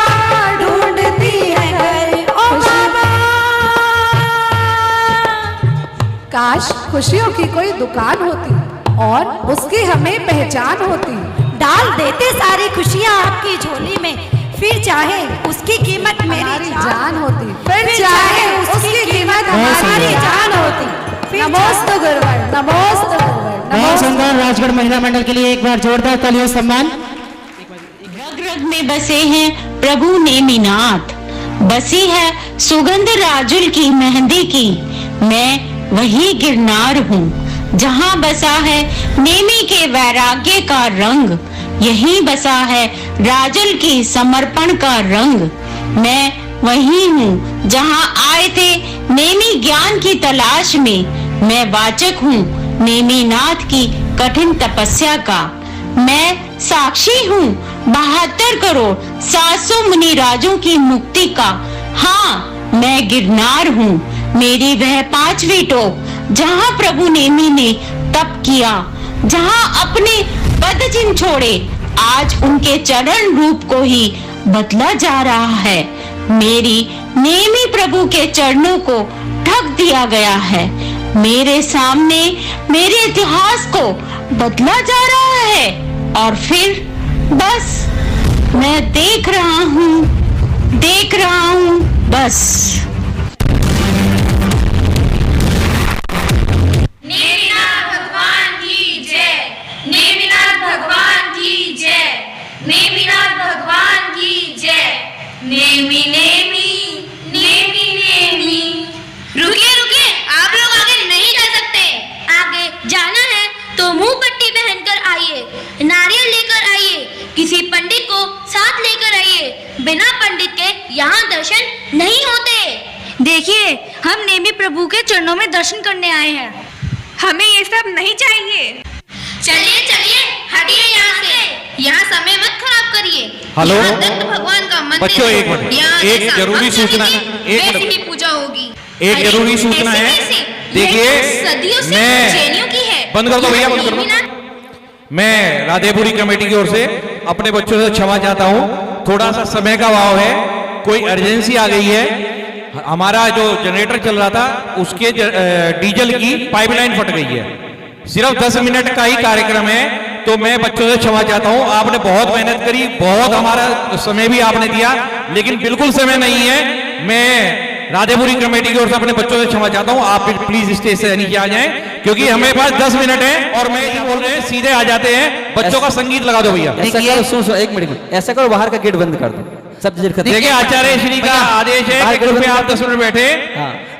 ढूंढती है घर। ओ बाबा काश खुशियों की कोई दुकान होती और उसकी हमें पहचान होती। डाल देते सारी खुशियाँ आपकी झोली में, फिर चाहे उसकी कीमत मेरी जान होती। फिर चाहे उसकी कीमत हमारी जान होती। नमोस्तु गुरुवर, नमोस्तु गुरुवर। बहुत सुंदर। राजगढ़ महिला मंडल के लिए एक बार जोरदार तालियों सम्मान। रग रग में बसे हैं प्रभु नेमिनाथ, बसी है सुगंध राजुल की मेहंदी की। मैं वही गिरनार हूँ जहाँ बसा है नेमी के वैराग्य का रंग। यहीं बसा है राजल की समर्पण का रंग। मैं वही हूँ जहाँ आए थे नेमी ज्ञान की तलाश में। मैं वाचक हूँ नेमिनाथ की कठिन तपस्या का। मैं साक्षी हूँ 72 करोड़ 700 मुनि राजों की मुक्ति का। हाँ मैं गिरनार हूँ, मेरी वह 5वीं टोक जहाँ प्रभु नेमी ने तप किया, जहाँ अपने पद चिन्ह छोड़े, आज उनके चरण रूप को ही बदला जा रहा है। मेरी नेमी प्रभु के चरणों को ढक दिया गया है। मेरे सामने मेरे इतिहास को बदला जा रहा है और फिर बस मैं देख रहा हूँ बस। नेमिनाथ भगवान की जय, नेमिनाथ भगवान की जय, नेमिनाथ भगवान की जय। नेमी नेमी नेमी नेमी। रुकिए रुकिए, आप लोग आगे नहीं जा सकते। आगे जाना है तो मुंह पट्टी पहनकर आइए, नारियल लेकर आइए, किसी पंडित को साथ लेकर आइए। बिना पंडित के यहाँ दर्शन नहीं होते। देखिए हम नेमी प्रभु के चरणों में दर्शन करने आए हैं, हमें ये सब नहीं चाहिए। चलिए चलिए हटिए यहाँ से, यहाँ समय मत खराब करिए। हेलो यहाँ दत्त भगवान का मंदिर बच्चों, एक मिनट, यहाँ एक जैसा जरूरी हम सूचना, चलेंगे, एक वैसी मिनट। ही पूजा होगी। एक अरे, जरूरी सूचना ऐसे है। कैसे? देखिए, ये सदियों से मैं जैनियों की है। बंद कर दो भैया, बंद कर दो। नेमिनाथ मैं राधेपुरी कमेटी की ओर से अपने बच्चों से क्षमा चाहता हूँ, थोड़ा सा समय का अभाव है, कोई अर्जेंसी आ गई है। हमारा जो जनरेटर चल रहा था उसके डीजल की पाइपलाइन फट गई है। सिर्फ 10 मिनट का ही कार्यक्रम है, तो मैं बच्चों से क्षमा चाहता हूँ। आपने बहुत मेहनत करी, बहुत हमारा समय भी आपने दिया, लेकिन बिल्कुल समय नहीं है। मैं राधेपुरी कमेटी की ओर से अपने बच्चों से क्षमा चाहता हूँ। आप प्लीज स्टेज से नीचे आ जाएं, क्योंकि हमें पास 10 मिनट है और मैं ये बोल रहे हैं सीधे आ जाते हैं। बच्चों का संगीत लगा दो भैया। ऐसा करो, सुन एक मिनट, ऐसा करो बाहर का गेट बंद कर दो, सब चीज खत्म। देखिए आचार्य श्री का आदेश है कि कृपया आप 10 मिनट बैठे।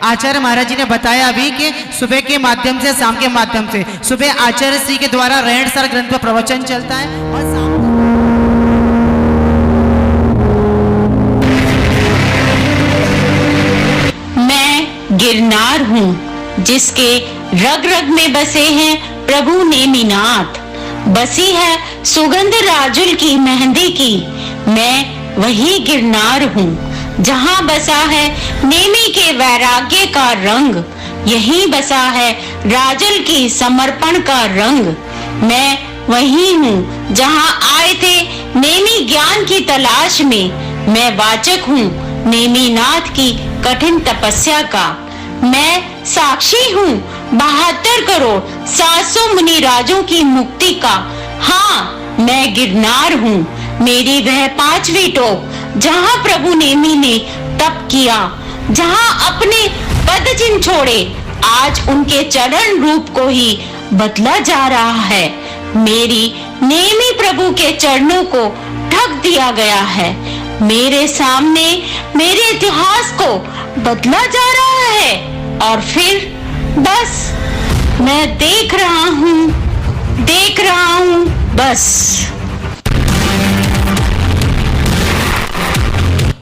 आचार्य महाराज जी ने बताया अभी कि सुबह के माध्यम से, शाम के माध्यम से, सुबह आचार्य श्री के द्वारा रहणसर ग्रंथ पर प्रवचन चलता है और शाम मैं गिरनार हूँ जिसके रग रग में बसे हैं प्रभु नेमिनाथ, बसी है सुगंध राजुल की मेहंदी की। मैं वही गिरनार हूँ जहाँ बसा है नेमी के वैराग्य का रंग। यहीं बसा है राजुल की समर्पण का रंग। मैं वही हूँ जहाँ आए थे नेमी ज्ञान की तलाश में। मैं वाचक हूँ नेमिनाथ की कठिन तपस्या का। मैं साक्षी हूँ 72 करोड़ 700 मुनि राजों की मुक्ति का। हाँ मैं गिरनार हूँ, मेरी वह 5वीं टोक जहाँ प्रभु नेमी ने तप किया, जहां अपने पद चिन्ह छोड़े, आज उनके चरण रूप को ही बदला जा रहा है। मेरी नेमी प्रभु के चरणों को ढक दिया गया है। मेरे सामने मेरे इतिहास को बदला जा रहा है और फिर बस मैं देख रहा हूं बस।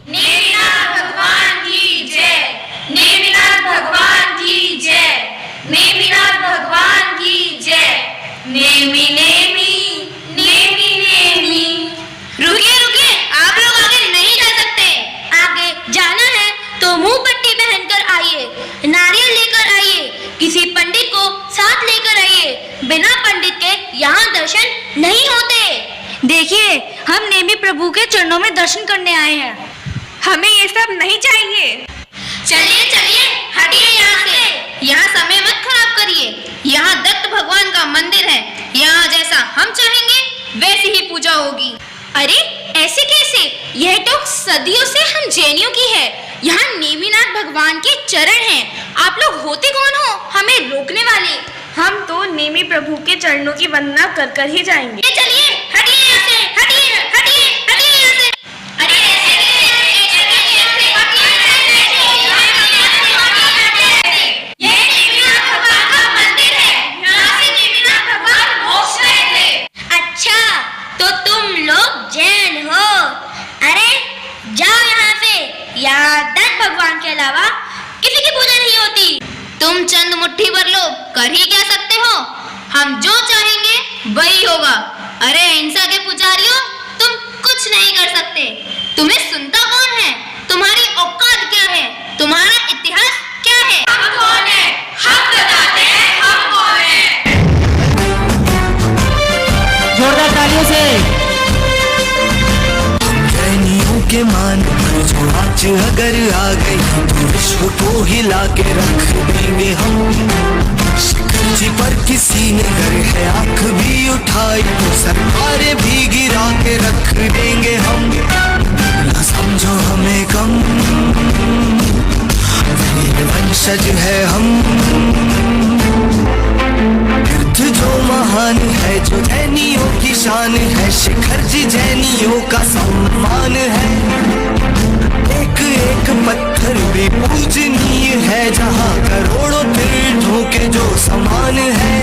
नेमिनाथ भगवान की जय, नेमिनाथ भगवान की जय, नेमिनाथ भगवान की जय। नेमी नेमी नेमी नेमी। रुकिए रुकिए, आप लोग आगे नहीं जा सकते। आगे जाना है तो मुंह पट्टी पहनकर आइए, नारियल लेकर आइए, किसी पंडित को साथ लेकर आइए। बिना पंडित के यहाँ दर्शन नहीं होते। देखिए, हम नेमी प्रभु के चरणों में दर्शन करने आए हैं, हमें ये सब नहीं चाहिए। चलिए चलिए, हटिए यहाँ से, यहाँ समय मत खराब करिए। यहाँ दत्त भगवान का मंदिर है, यहाँ जैसा हम चाहेंगे वैसी ही पूजा होगी। अरे ऐसे कैसे, यह तो सदियों से हम जैनियों की है। यहाँ नेमिनाथ भगवान के चरण हैं। आप लोग होते कौन हो हमें रोकने वाले? हम तो नेमी प्रभु के चरणों की वंदना कर कर ही जाएंगे। चलिए हटिए यहाँ से, हटिए हटिए हटिए यहाँ से। अरे ऐसे ये नेमिनाथ भगवान का मंदिर है, यहाँ से नेमिनाथ भगवान मोक्ष गए थे। अच्छा, तो तुम लोग जैन हो? अरे जाओ यहाँ से, यहाँ दत्त भगवान के अलावा किसी की पूजा नहीं होती। तुम चंद मुट्ठी भर लोग कर ही क्या सकते हो? हम जो चाहेंगे वही होगा। अरे हिंसा के पुजारियों, तुम कुछ नहीं कर सकते। तुम्हें सुनता कौन है? तुम्हारी औकात क्या है? तुम्हारा इतिहास क्या है? हम कौन है? हम बताते हैं हम कौन है। जोरदार तालियों से। जैनियों के मान पर जो आज अगर आ गई तो विश्व को हिला के रख देंगे हम। शिखर जी पर किसी ने अगर है आंख भी उठाई तो सरकारें भी गिरा के रख देंगे हम। ना समझो हमें कम, वीर वंशज है हम। तीर्थ जो महान है, जो जैनियों की शान है, शिखर जी जैनियों का सम्मान है। एक एक पत्थर भी पूजनीय है, जहाँ करोड़ों तीर्थों के जो समान है।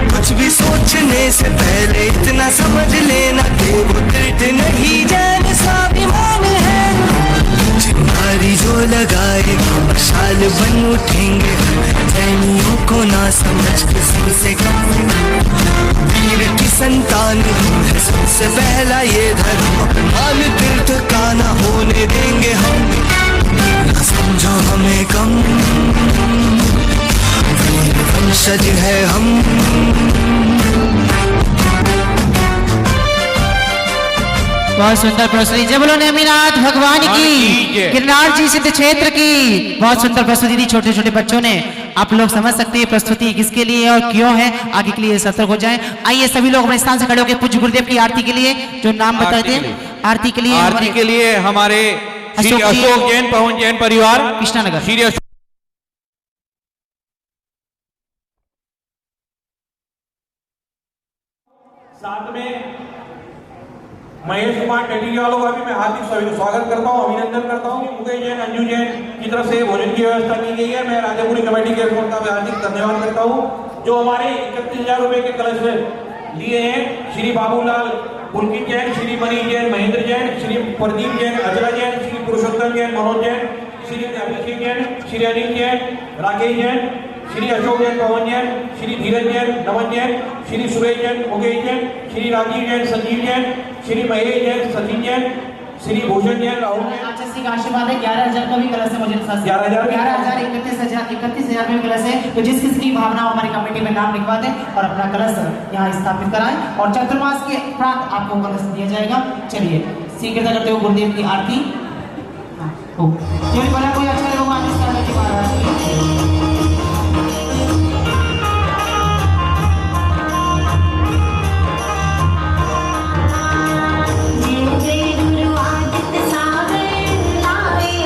कुछ भी सोचने से पहले इतना समझ लेना कि वो तीर्थ नहीं जैन स्वाभिमान है। चिंगारी जो लगाएगा मशाल बन उठेंगे, जैनियों को ना समझ किसी से कम। वीर की संतान हम है, सबसे पहला ये धर्म अपमान तीर्थ का ना होने देंगे हम। ना समझो हमें कम, वीर वंशज है हम। बहुत सुंदर प्रस्तुति। जय बोलो नेमिनाथ भगवान की, गिरनार जी सिद्ध क्षेत्र की। बहुत सुंदर प्रस्तुति दी छोटे छोटे बच्चों ने। आप लोग समझ सकते हैं प्रस्तुति किसके लिए और क्यों है। आगे के लिए सतर्क हो जाएं। आइए सभी लोग अपने स्थान से खड़े होकर पूज्य गुरुदेव की आरती के लिए, जो नाम बता दें। आरती के लिए हमारे श्री अशोक जैन पवन जैन परिवार कृष्णानगर, श्री अशोक साथ में महेश कुमार टेटी वालों का भी मैं हार्दिक स्वागत करता हूँ, अभिनंदन करता हूँ। मुकेश जैन, अंजू जैन की तरफ से भोजन की व्यवस्था की गई है। मैं राजापुरी कमेटी के का भी हार्दिक धन्यवाद करता हूँ। जो हमारे 31,000 रुपए के कलश लिए हैं, श्री बाबूलाल पुलकित जैन, श्री मनीष जैन, महेंद्र जैन, श्री प्रदीप जैन, अजरा जैन, श्री पुरुषोत्तम जैन, मनोज जैन, श्री अभिषेक जैन, श्री अनिल जैन, राकेश जैन, श्री अशोक जैन, पवन जैन, श्री धीरज जैन, नमन जैन, श्री सुरेश जैन, मुकेश जैन, श्री राजीव जैन, संजीव जैन, श्री महेश जैन, सचिन जैन, श्री भूषण जैन, राहुल आचार्य का आशीर्वाद है। 11,000 का भी कलश है। मुझे 11,000 31,000 में कलश है। तो जिस किसी की भावना हमारी कमेटी में नाम लिखवा दें और अपना कलश यहाँ स्थापित कराएं, और चतुर्मास के उपरांत आपको कलश दिया जाएगा। चलिए शीघ्रता करते हो गुरुदेव की आरती हो। कोई अच्छा लोग गुरु आदित्य सागर लाए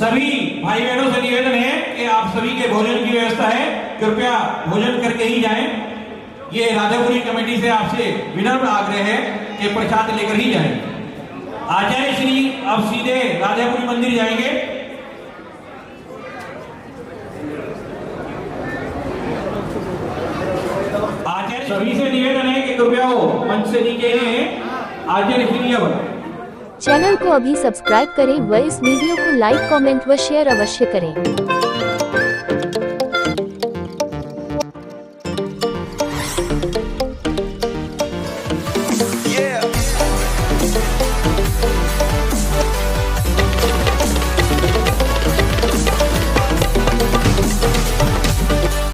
सभी भाई बहनों से निवेदन है कि आप सभी के भोजन की व्यवस्था है, कृपया भोजन करके ही जाएं। ये राधापुरी कमेटी से आपसे विनम्र आग्रह है कि प्रसाद लेकर ही जाएं। आचार्य श्री अब सीधे राधापुरी मंदिर जाएंगे। आचार्य सभी से निवेदन है कि कृपया वो मंच से नीचे हैं। आचार्य श्री अब चैनल को अभी सब्सक्राइब करें व इस वीडियो को लाइक कमेंट व शेयर अवश्य करें।